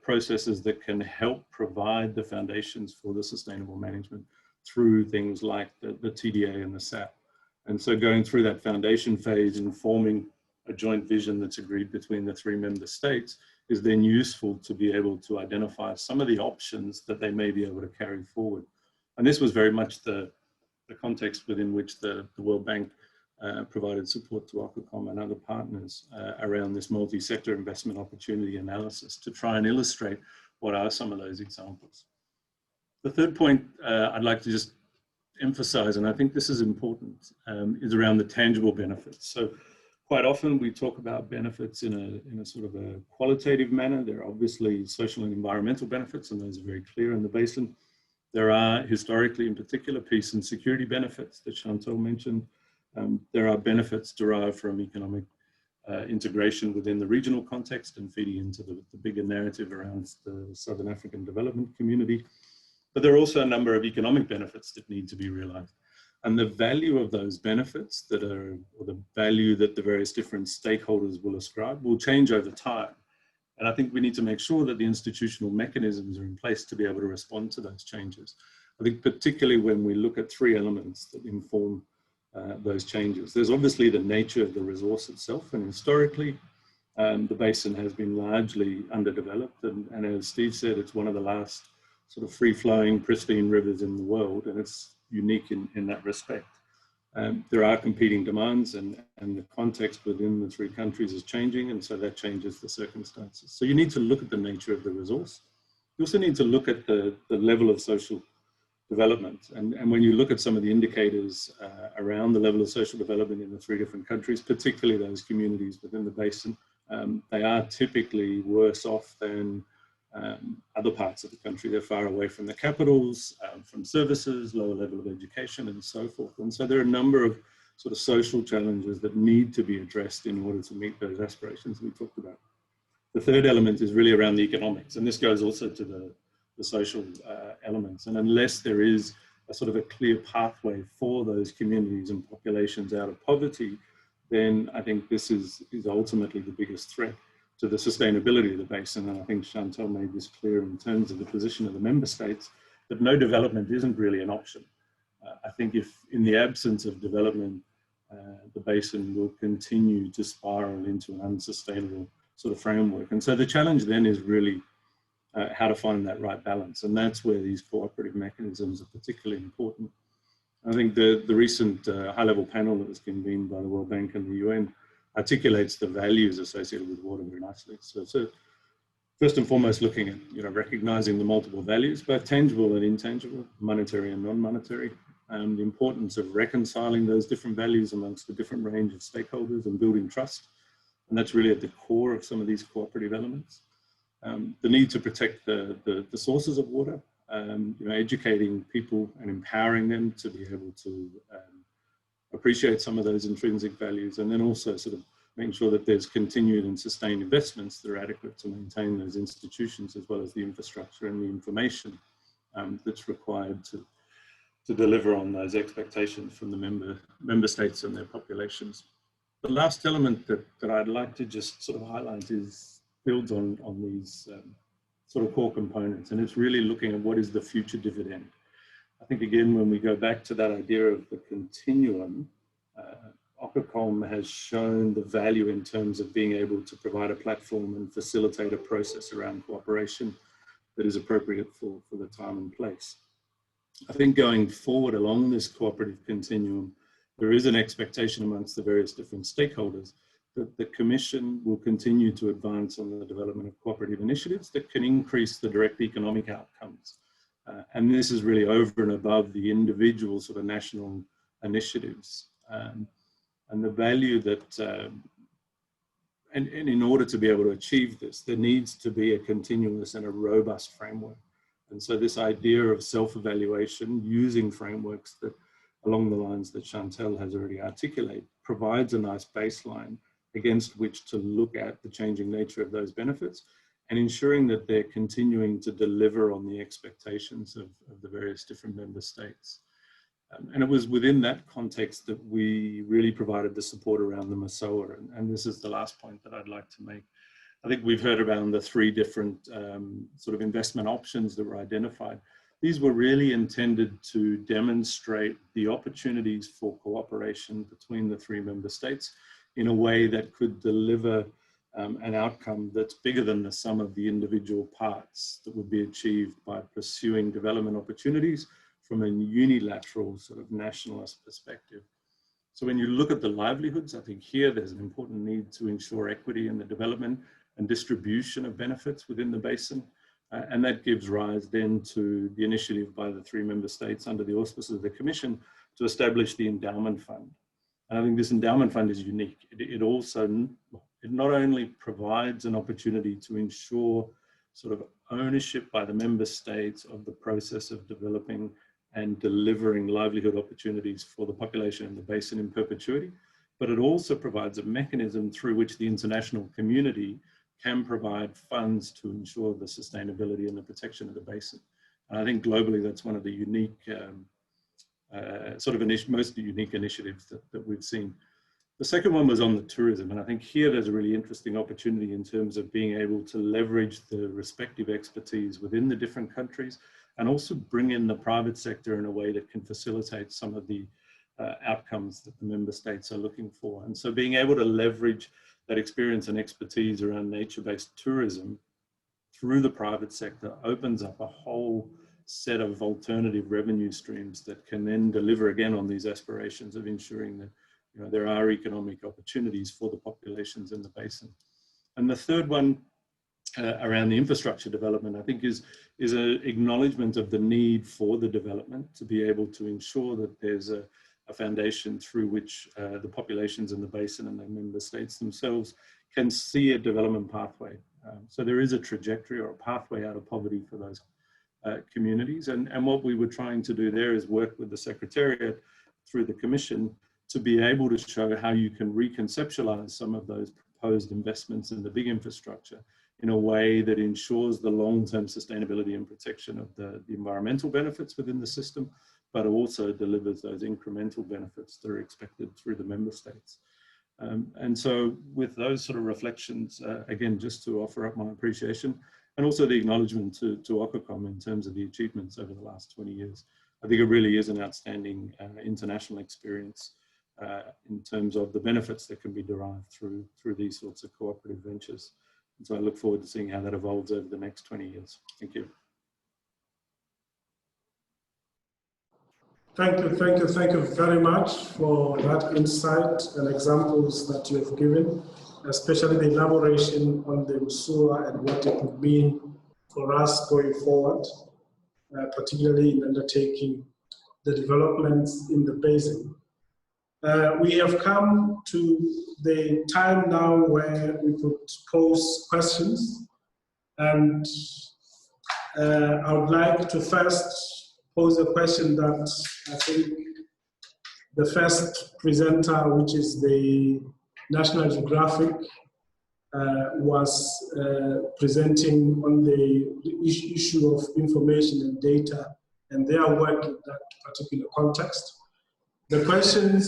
processes that can help provide the foundations for the sustainable management through things like the TDA and the SAP. And so going through that foundation phase and forming a joint vision that's agreed between the 3 member states is then useful to be able to identify some of the options that they may be able to carry forward. And this was very much the context within which the World Bank provided support to OKACOM and other partners around this multi-sector investment opportunity analysis to try and illustrate what are some of those examples. The third point I'd like to just emphasize, and I think this is important, is around the tangible benefits. So quite often we talk about benefits in a sort of a qualitative manner. There are obviously social and environmental benefits, and those are very clear in the basin. There are historically, in particular, peace and security benefits that Chantal mentioned. There are benefits derived from economic integration within the regional context and feeding into the bigger narrative around the Southern African development community. But there are also a number of economic benefits that need to be realized. And the value of those benefits or the value that the various different stakeholders will ascribe will change over time. And I think we need to make sure that the institutional mechanisms are in place to be able to respond to those changes. I think particularly when we look at 3 elements that inform those changes. There's obviously the nature of the resource itself, and historically the basin has been largely underdeveloped, and as Steve said, it's one of the last sort of free-flowing, pristine rivers in the world, and it's unique in that respect. There are competing demands, and the context within the 3 countries is changing, and so that changes the circumstances. So you need to look at the nature of the resource. You also need to look at the level of social development. And when you look at some of the indicators around the level of social development in the 3 different countries, particularly those communities within the basin, they are typically worse off than other parts of the country. They're far away from the capitals, from services, lower level of education, and so forth. And so there are a number of sort of social challenges that need to be addressed in order to meet those aspirations we talked about. The third element is really around the economics, and this goes also to the social elements. And unless there is a sort of a clear pathway for those communities and populations out of poverty, then I think this is ultimately the biggest threat to the sustainability of the basin. And I think Chantal made this clear in terms of the position of the member states, that no development isn't really an option. I think if in the absence of development, the basin will continue to spiral into an unsustainable sort of framework. And so the challenge then is really how to find that right balance. And that's where these cooperative mechanisms are particularly important. I think the recent high-level panel that was convened by the World Bank and the UN articulates the values associated with water very nicely. So first and foremost, looking at recognizing the multiple values, both tangible and intangible, monetary and non-monetary, and the importance of reconciling those different values amongst the different range of stakeholders and building trust. And that's really at the core of some of these cooperative elements. The need to protect the sources of water, educating people and empowering them to be able to appreciate some of those intrinsic values, and then also sort of making sure that there's continued and sustained investments that are adequate to maintain those institutions, as well as the infrastructure and the information that's required to deliver on those expectations from the member states and their populations. The last element that I'd like to just sort of highlight builds on these sort of core components, and it's really looking at what is the future dividend. I think again, when we go back to that idea of the continuum, OKACOM has shown the value in terms of being able to provide a platform and facilitate a process around cooperation that is appropriate for the time and place. I think going forward along this cooperative continuum, there is an expectation amongst the various different stakeholders that the Commission will continue to advance on the development of cooperative initiatives that can increase the direct economic outcomes. And this is really over and above the individual sort of national initiatives. And the value that, and in order to be able to achieve this, there needs to be a continuous and a robust framework. And so this idea of self-evaluation using frameworks that, along the lines that Chantal has already articulated, provides a nice baseline against which to look at the changing nature of those benefits and ensuring that they're continuing to deliver on the expectations of the various different member states. And it was within that context that we really provided the support around the MASOA. And this is the last point that I'd like to make. I think we've heard around the 3 different sort of investment options that were identified. These were really intended to demonstrate the opportunities for cooperation between the 3 member states in a way that could deliver an outcome that's bigger than the sum of the individual parts that would be achieved by pursuing development opportunities from a unilateral sort of nationalist perspective. So when you look at the livelihoods, I think here there's an important need to ensure equity in the development and distribution of benefits within the basin. And that gives rise then to the initiative by the 3 member states under the auspices of the Commission to establish the Endowment Fund. And I think this Endowment Fund is unique. It not only provides an opportunity to ensure sort of ownership by the member states of the process of developing and delivering livelihood opportunities for the population in the basin in perpetuity, but it also provides a mechanism through which the international community can provide funds to ensure the sustainability and the protection of the basin. And I think globally that's one of the unique, most unique initiatives that we've seen. The second one was on the tourism, and I think here there's a really interesting opportunity in terms of being able to leverage the respective expertise within the different countries and also bring in the private sector in a way that can facilitate some of the outcomes that the member states are looking for. And so being able to leverage that experience and expertise around nature-based tourism through the private sector opens up a whole set of alternative revenue streams that can then deliver again on these aspirations of ensuring that there are economic opportunities for the populations in the basin. And the third one around the infrastructure development, I think is an acknowledgement of the need for the development to be able to ensure that there's a foundation through which the populations in the basin and the member states themselves can see a development pathway. So there is a trajectory or a pathway out of poverty for those communities. And what we were trying to do there is work with the Secretariat through the Commission to be able to show how you can reconceptualize some of those proposed investments in the big infrastructure in a way that ensures the long-term sustainability and protection of the environmental benefits within the system, but also delivers those incremental benefits that are expected through the member states. And so with those sort of reflections, again, just to offer up my appreciation and also the acknowledgement to OKACOM in terms of the achievements over the last 20 years. I think it really is an outstanding international experience in terms of the benefits that can be derived through these sorts of cooperative ventures. And so I look forward to seeing how that evolves over the next 20 years. Thank you. Thank you very much for that insight and examples that you have given, especially the elaboration on the USUA and what it would mean for us going forward, particularly in undertaking the developments in the basin. We have come to the time now where we could pose questions, and I would like to first pose a question that I think the first presenter, which is the National Geographic, was presenting on the issue of information and data and their work in that particular context. The question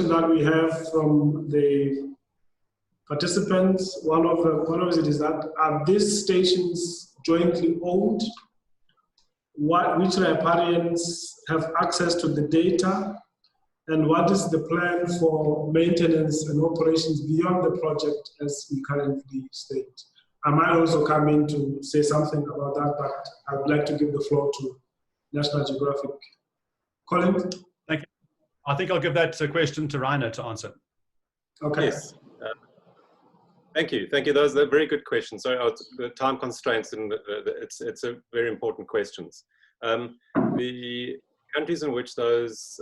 that we have from the participants, one of it is that, are these stations jointly owned? Which riparians have access to the data? And what is the plan for maintenance and operations beyond the project as we currently state? I might also come in to say something about that, but I would like to give the floor to National Geographic. Colin? Thank you. I think I'll give that question to Rainer to answer. Okay. Yes. Thank you. Those are very good questions. So the time constraints, and it's a very important questions. The countries in which those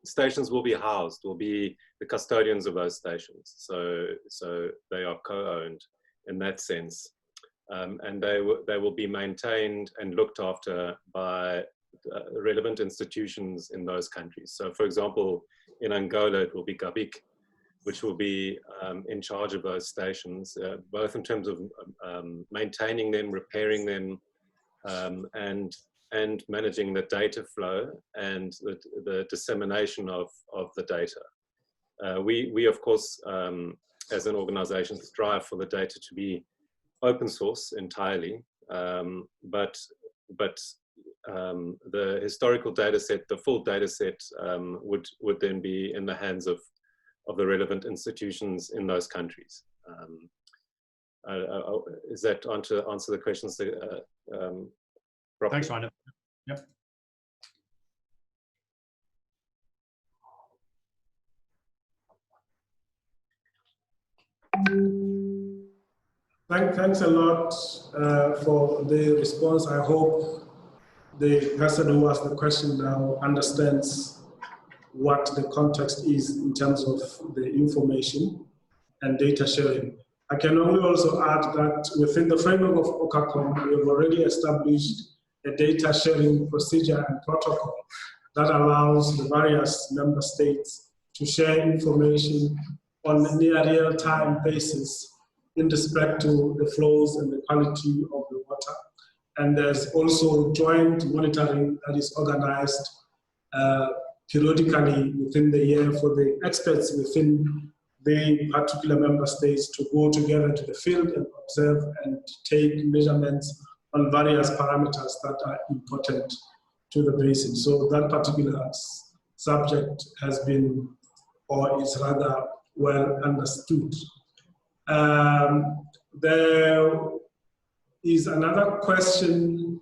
stations will be housed will be the custodians of those stations. So they are co-owned in that sense, and they will be maintained and looked after by relevant institutions in those countries. So, for example, in Angola, it will be GABIC, which will be in charge of those stations, both in terms of maintaining them, repairing them, and managing the data flow and the dissemination of the data. We of course, as an organization, strive for the data to be open source entirely, but the historical data set, the full data set, would then be in the hands of the relevant institutions in those countries. Is that answer the questions properly? Thanks, Ryan. Yep. Thanks a lot for the response. I hope the person who asked the question now understands what the context is in terms of the information and data sharing. I can only also add that within the framework of OKACOM, we have already established a data sharing procedure and protocol that allows the various member states to share information on a near real-time basis in respect to the flows and the quality of the water. And there's also joint monitoring that is organized periodically within the year for the experts within the particular member states to go together to the field and observe and take measurements on various parameters that are important to the basin. So that particular subject has been, or is rather, well understood. There is another question.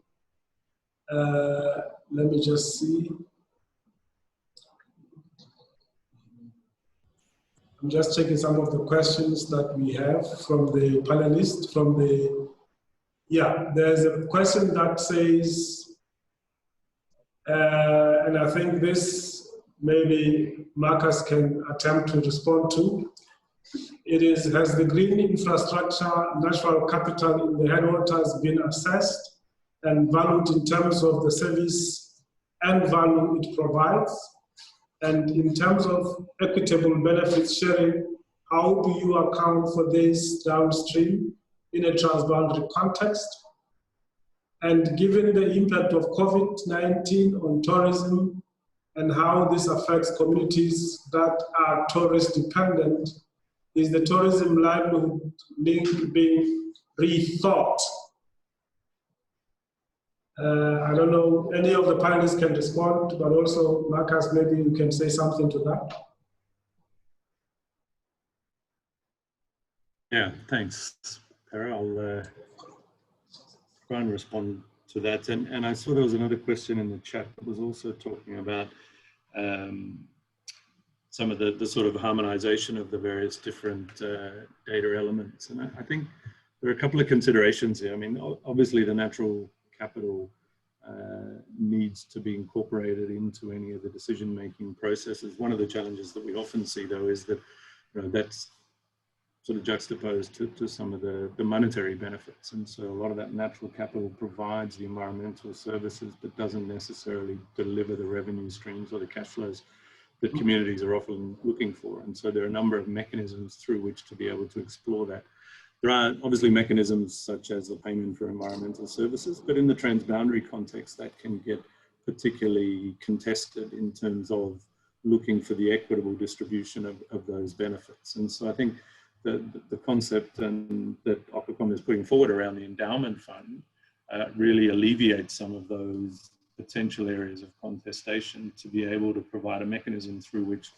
Let me just see. I'm just checking some of the questions that we have from the panelists. There's a question that says, and I think this maybe Marcus can attempt to respond to. It is, has the green infrastructure natural capital in the headwaters been assessed and valued in terms of the service and value it provides? And in terms of equitable benefits sharing, how do you account for this downstream in a transboundary context? And given the impact of COVID-19 on tourism and how this affects communities that are tourist dependent, is the tourism livelihood link being rethought? I don't know, any of the panelists can respond, but also Marcus, maybe you can say something to that. Yeah, thanks, Para. I'll try and respond to that. And I saw there was another question in the chat that was also talking about some of the sort of harmonization of the various different data elements. And I think there are a couple of considerations here. I mean, obviously the natural capital needs to be incorporated into any of the decision-making processes. One of the challenges that we often see, though, is that that's sort of juxtaposed to some of the monetary benefits. And so a lot of that natural capital provides the environmental services, but doesn't necessarily deliver the revenue streams or the cash flows that communities are often looking for. And so there are a number of mechanisms through which to be able to explore that. There are obviously mechanisms such as the payment for environmental services, but in the transboundary context, that can get particularly contested in terms of looking for the equitable distribution of those benefits. And so I think the concept that OKACOM is putting forward around the Endowment Fund really alleviates some of those potential areas of contestation to be able to provide a mechanism through which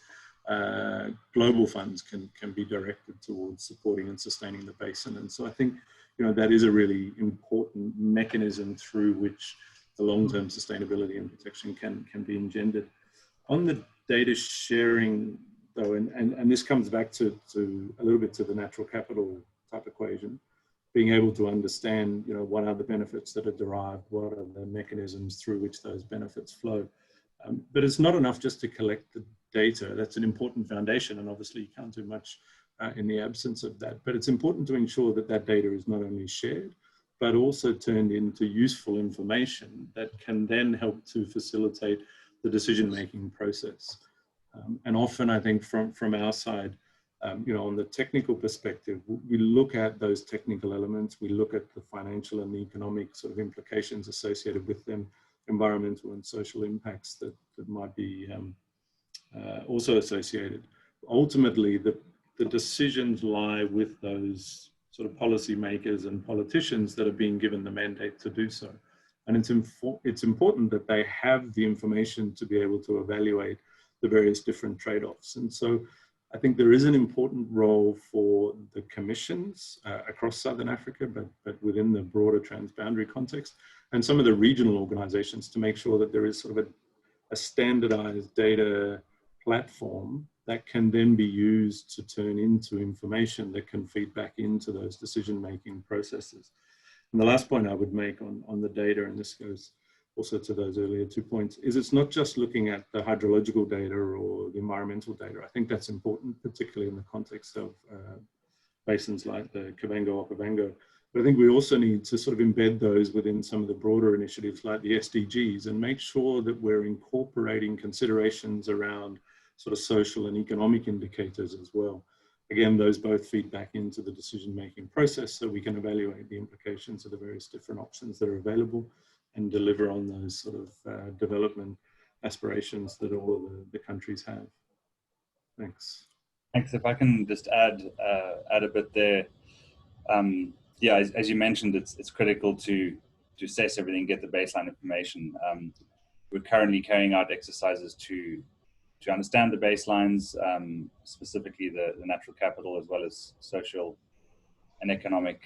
global funds can be directed towards supporting and sustaining the basin. And so I think, that is a really important mechanism through which the long-term sustainability and protection can be engendered. On the data sharing, though, and this comes back to a little bit to the natural capital type equation, being able to understand, what are the benefits that are derived, what are the mechanisms through which those benefits flow. But it's not enough just to collect the data. That's an important foundation, and obviously you can't do much in the absence of that. But it's important to ensure that that data is not only shared, but also turned into useful information that can then help to facilitate the decision-making process. And often I think from our side, on the technical perspective, we look at those technical elements, we look at the financial and the economic sort of implications associated with them, environmental and social impacts that might be also associated. Ultimately, the decisions lie with those sort of policymakers and politicians that are being given the mandate to do so. And it's important that they have the information to be able to evaluate the various different trade-offs. And so I think there is an important role for the commissions across Southern Africa, but within the broader transboundary context, and some of the regional organizations to make sure that there is sort of a standardized data platform that can then be used to turn into information that can feed back into those decision-making processes. And the last point I would make on the data, and this goes also to those earlier 2 points, is it's not just looking at the hydrological data or the environmental data. I think that's important, particularly in the context of basins like the Cubango-Okavango. But I think we also need to sort of embed those within some of the broader initiatives like the SDGs and make sure that we're incorporating considerations around sort of social and economic indicators as well. Again, those both feed back into the decision-making process so we can evaluate the implications of the various different options that are available and deliver on those sort of development aspirations that all of the countries have. Thanks. Thanks. If I can just add a bit there. Yeah, as you mentioned, it's critical to assess everything, get the baseline information. We're currently carrying out exercises to understand the baselines, specifically the natural capital, as well as social and economic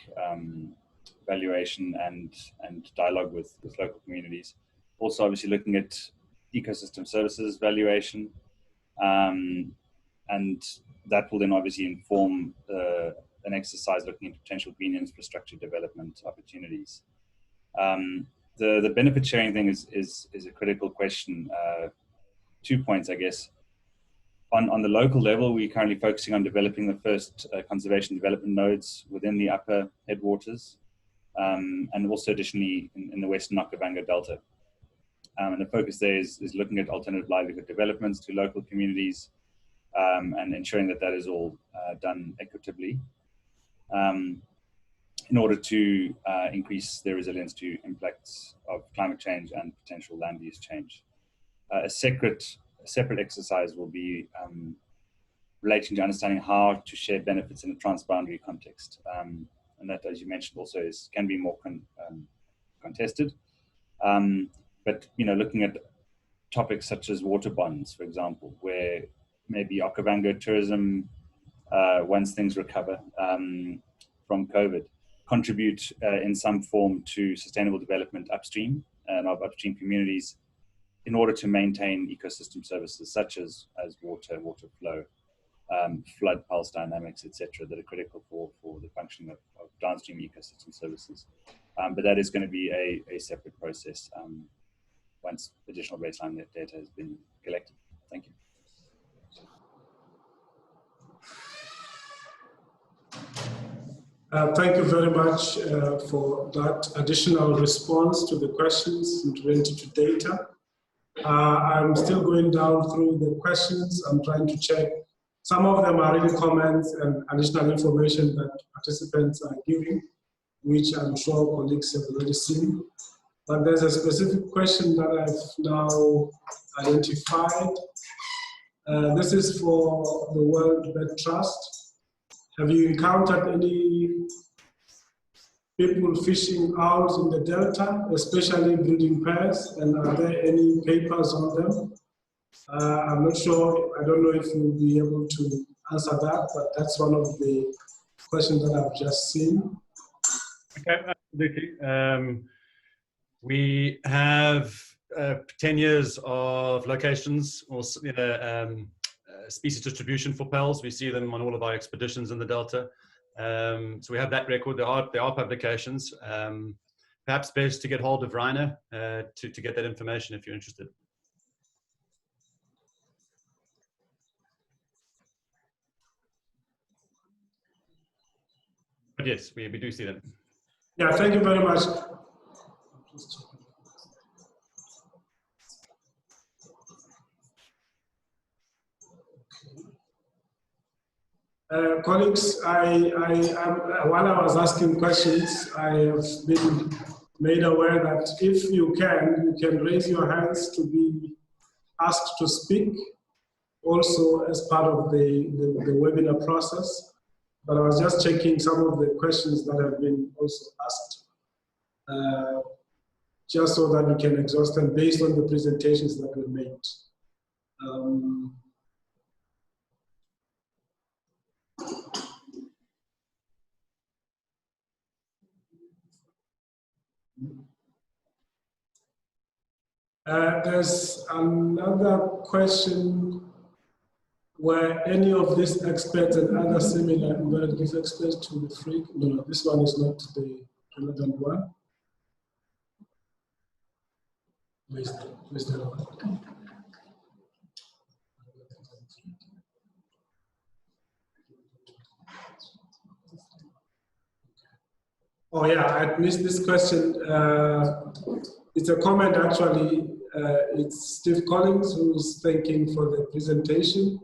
valuation and dialogue with local communities. Also, obviously looking at ecosystem services valuation, and that will then obviously inform an exercise looking into potential green infrastructure development opportunities. The benefit sharing thing is a critical question. 2 points, I guess. On the local level, we're currently focusing on developing the first conservation development nodes within the upper headwaters, and also additionally in the Western Okavango Delta. And the focus there is looking at alternative livelihood developments to local communities, and ensuring that that is all done equitably, in order to increase their resilience to impacts of climate change and potential land use change. A separate exercise will be relating to understanding how to share benefits in a transboundary context. And that, as you mentioned, also can be more contested. But looking at topics such as water bonds, for example, where maybe Okavango tourism, once things recover from COVID, contribute in some form to sustainable development upstream and of upstream communities, in order to maintain ecosystem services such as water flow, flood pulse dynamics, etc., that are critical for the functioning of downstream ecosystem services. But that is going to be a separate process once additional baseline data has been collected. Thank you. Thank you very much for that additional response to the questions related to data. I'm still going down through the questions. I'm trying to check. Some of them are really comments and additional information that participants are giving, which I'm sure colleagues have already seen. But there's a specific question that I've now identified. This is for the World Bed Trust. Have you encountered any people fishing out in the Delta, especially breeding pairs, and are there any papers on them? I'm not sure, I don't know if you'll be able to answer that, but that's one of the questions that I've just seen. Okay, absolutely. We have 10 years of locations or species distribution for PELs. We see them on all of our expeditions in the Delta. So we have that record. There are publications. Perhaps best to get hold of Rainer to get that information if you're interested. But yes, we do see them. Yeah, thank you very much. Colleagues, while I was asking questions, I have been made aware that if you can raise your hands to be asked to speak. also as part of the webinar process. But I was just checking some of the questions that have been also asked, just so that we can exhaust them based on the presentations that were made. There's another question where any of these experts and other similar evaluative experts to the free. No, this one is not the relevant one. Where's the one? Oh yeah, I missed this question. It's a comment actually. It's Steve Collins who's thanking for the presentation.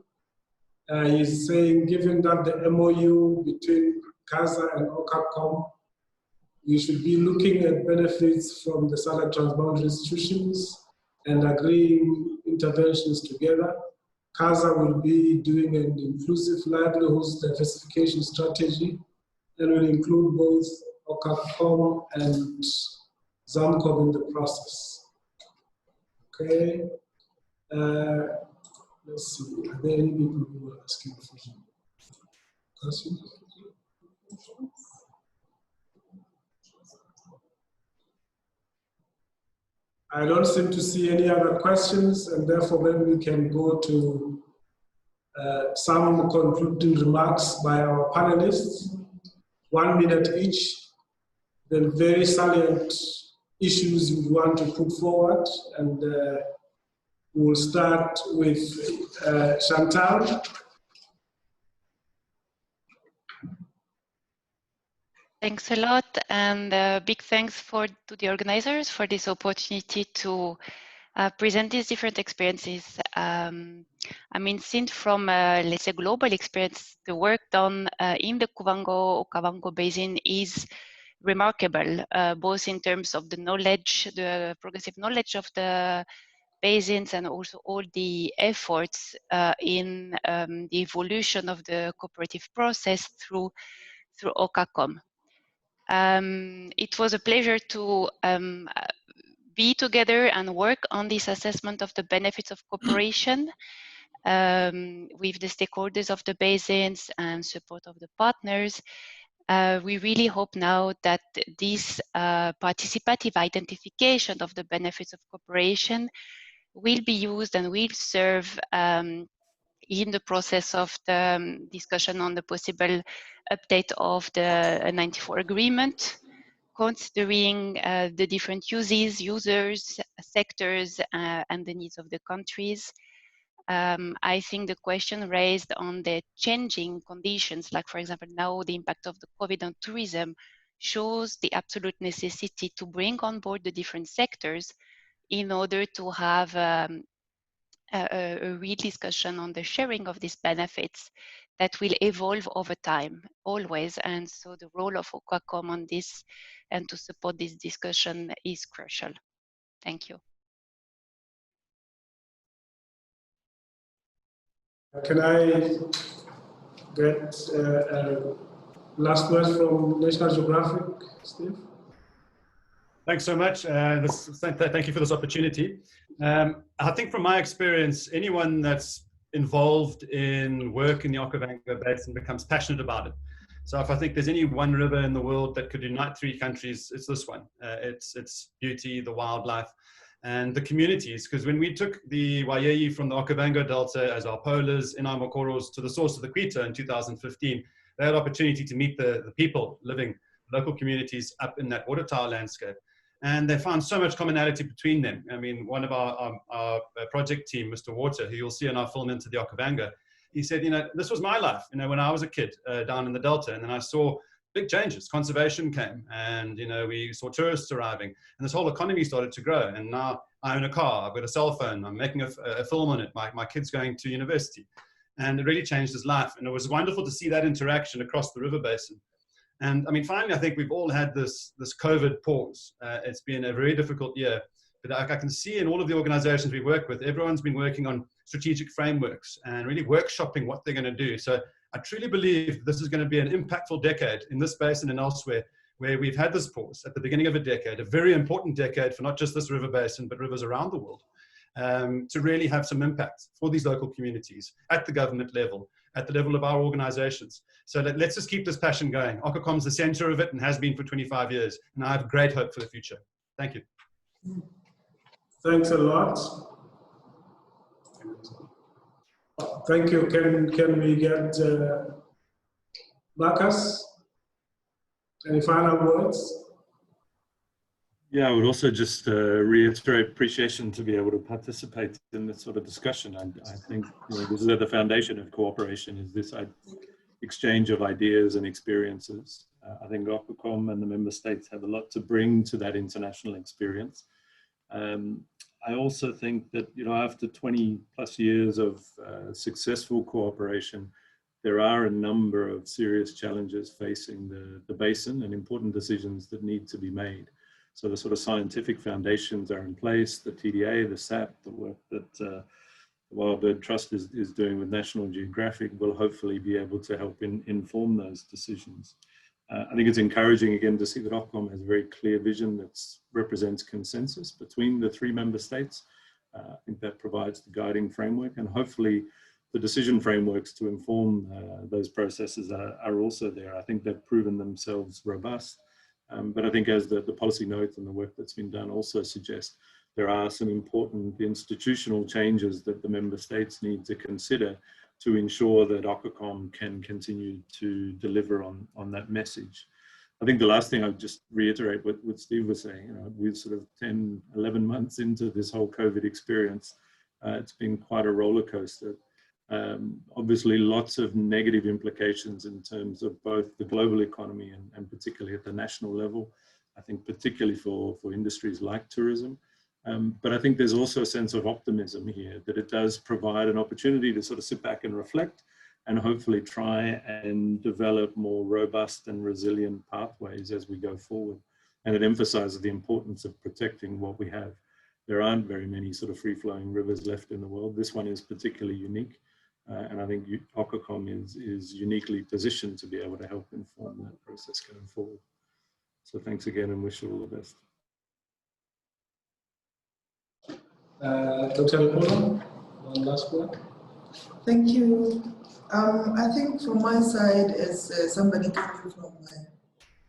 He's saying, given that the MOU between CASA and OKACOM, we should be looking at benefits from the Southern Transboundary institutions and agreeing interventions together. CASA will be doing an inclusive livelihoods diversification strategy and will include both OKACOM and ZAMCOM in the process. Okay. Let's see. Are there any people who are asking for questions? I don't seem to see any other questions, and therefore maybe we can go to some concluding remarks by our panelists. 1 minute each, then very salient issues we want to put forward, and we'll start with Chantal. Thanks a lot, and big thanks to the organizers for this opportunity to present these different experiences. I mean, seen from, let's say, global experience, the work done in the Cubango-Okavango Basin is remarkable, both in terms of the knowledge, the progressive knowledge of the basins, and also all the efforts in the evolution of the cooperative process through OKACOM. It was a pleasure to be together and work on this assessment of the benefits of cooperation with the stakeholders of the basins and support of the partners. We really hope now that this participative identification of the benefits of cooperation will be used and will serve in the process of the discussion on the possible update of the 94 agreement, considering the different uses, users, sectors, and the needs of the countries. I think the question raised on the changing conditions, like for example now the impact of the COVID on tourism, shows the absolute necessity to bring on board the different sectors in order to have a real discussion on the sharing of these benefits that will evolve over time, always. And so the role of OKACOM on this and to support this discussion is crucial. Thank you. Can I get last words from National Geographic, Steve? Thanks so much. Thank you for this opportunity. I think from my experience, anyone that's involved in work in the Okavango Basin becomes passionate about it. So if I think there's any one river in the world that could unite 3 countries, it's this one. Its beauty, the wildlife, and the communities. Because when we took the Wayeye from the Okavango Delta as our polars in our Mokoros to the source of the Quito in 2015, they had opportunity to meet the people living, local communities up in that water tower landscape. And they found so much commonality between them. I mean, one of our project team, Mr. Water, who you'll see in our film Into the Okavango, he said, you know, this was my life, you know, when I was a kid down in the Delta, and then I saw big changes. Conservation came, and, you know, we saw tourists arriving, and this whole economy started to grow. And now I own a car, I've got a cell phone, I'm making a film on it, my kid's going to university. And it really changed his life. And it was wonderful to see that interaction across the river basin. And I mean, finally, I think we've all had this COVID pause. It's been a very difficult year, But I can see in all of the organizations we work with, everyone's been working on strategic frameworks and really workshopping what they're going to do. So I truly believe this is going to be an impactful decade in this basin and elsewhere, where we've had this pause at the beginning of a decade, a very important decade for not just this river basin, but rivers around the world, to really have some impact for these local communities at the government level, at the level of our organizations. So let's just keep this passion going. OKACOM is the center of it and has been for 25 years. And I have great hope for the future. Thank you. Thanks a lot. Thank you. Can we get Marcus? Any final words? Yeah, I would also just reiterate appreciation to be able to participate in this sort of discussion. I think this is at the foundation of cooperation, is this exchange of ideas and experiences. I think OKACOM and the member states have a lot to bring to that international experience. I also think that, after 20 plus years of successful cooperation, there are a number of serious challenges facing the basin and important decisions that need to be made. So the sort of scientific foundations are in place, the TDA, the SAP, the work that the Wildbird Trust is doing with National Geographic will hopefully be able to help inform those decisions. I think it's encouraging again to see that OKACOM has a very clear vision that represents consensus between the 3 member states. I think that provides the guiding framework, and hopefully the decision frameworks to inform those processes are also there. I think they've proven themselves robust. But I think, as the policy note and the work that's been done also suggest, there are some important institutional changes that the member states need to consider to ensure that OKACOM can continue to deliver on that message. I think the last thing I'd just reiterate what Steve was saying, we're sort of 10, 11 months into this whole COVID experience. It's been quite a roller coaster. Obviously lots of negative implications in terms of both the global economy and particularly at the national level. I think particularly for industries like tourism. But I think there's also a sense of optimism here, that it does provide an opportunity to sort of sit back and reflect and hopefully try and develop more robust and resilient pathways as we go forward. And it emphasizes the importance of protecting what we have. There aren't very many sort of free-flowing rivers left in the world. This one is particularly unique. And I think OKACOM is uniquely positioned to be able to help inform that process going forward. So thanks again, and wish you all the best. Dr. Lipolo, one last word. Thank you. I think from my side, as somebody coming from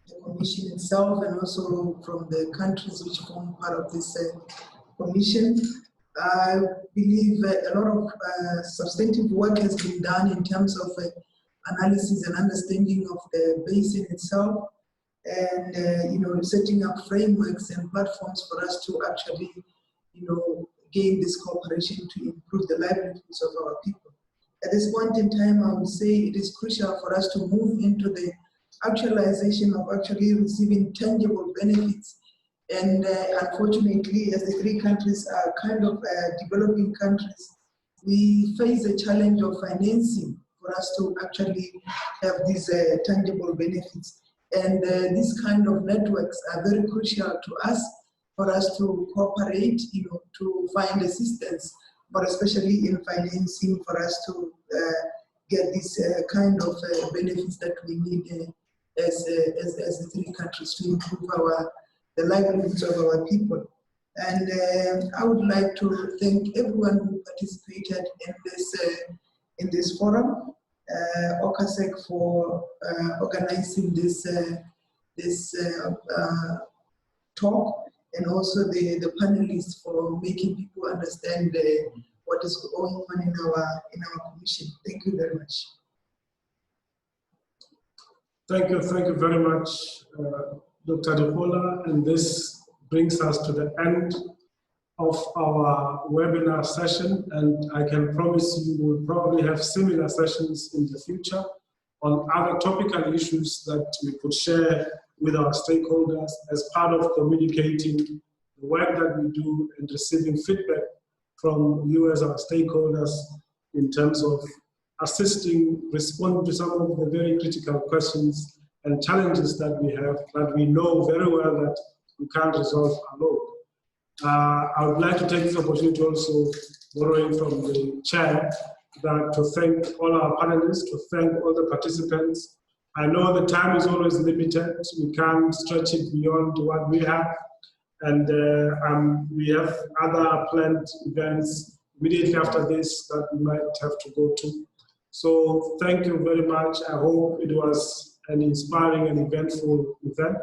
the Commission itself and also from the countries which form part of this Commission, I believe a lot of substantive work has been done in terms of analysis and understanding of the basin itself, and setting up frameworks and platforms for us to actually gain this cooperation to improve the livelihoods of our people. At this point in time, I would say it is crucial for us to move into the actualization of actually receiving tangible benefits. And unfortunately, as the 3 countries are kind of developing countries, we face a challenge of financing for us to actually have these tangible benefits. And these kind of networks are very crucial to us, for us to cooperate, to find assistance, but especially in financing for us to get this kind of benefits that we need as the 3 countries to improve the livelihoods of our people. And I would like to thank everyone who participated in this forum, OKASEC for organizing this talk, and also the panelists for making people understand what is going on in our commission. Thank you very much. Thank you very much, Dr. Depola, and this brings us to the end of our webinar session, and I can promise you we'll probably have similar sessions in the future on other topical issues that we could share with our stakeholders as part of communicating the work that we do and receiving feedback from you as our stakeholders in terms of responding to some of the very critical questions and challenges that we have, that we know very well that we can't resolve alone. I would like to take this opportunity also, borrowing from the chair, that to thank all our panelists, to thank all the participants. I know the time is always limited. We can't stretch it beyond what we have. And we have other planned events immediately after this that we might have to go to. So thank you very much. I hope it was an inspiring and eventful event.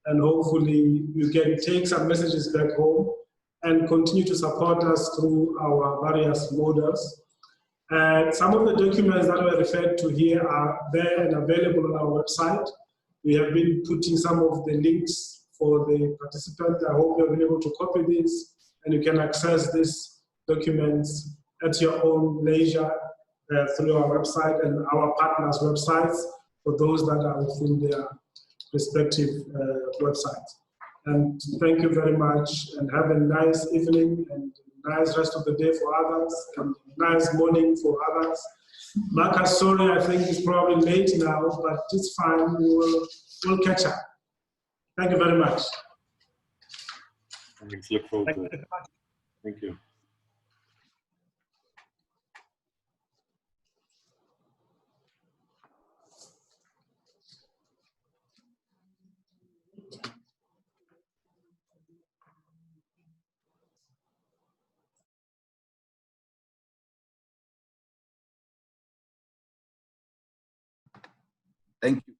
And hopefully you can take some messages back home and continue to support us through our various models. Some of the documents that were referred to here are there and available on our website. We have been putting some of the links for the participants. I hope you have been able to copy this and you can access these documents at your own leisure through our website and our partners' websites for those that are within their respective websites. And thank you very much and have a nice evening and a nice rest of the day for others and a nice morning for others. Marcus, sorry, I think it's probably late now, but it's fine. We'll catch up. Thank you very much. Thanks. Look forward to it. Thank you. Thank you.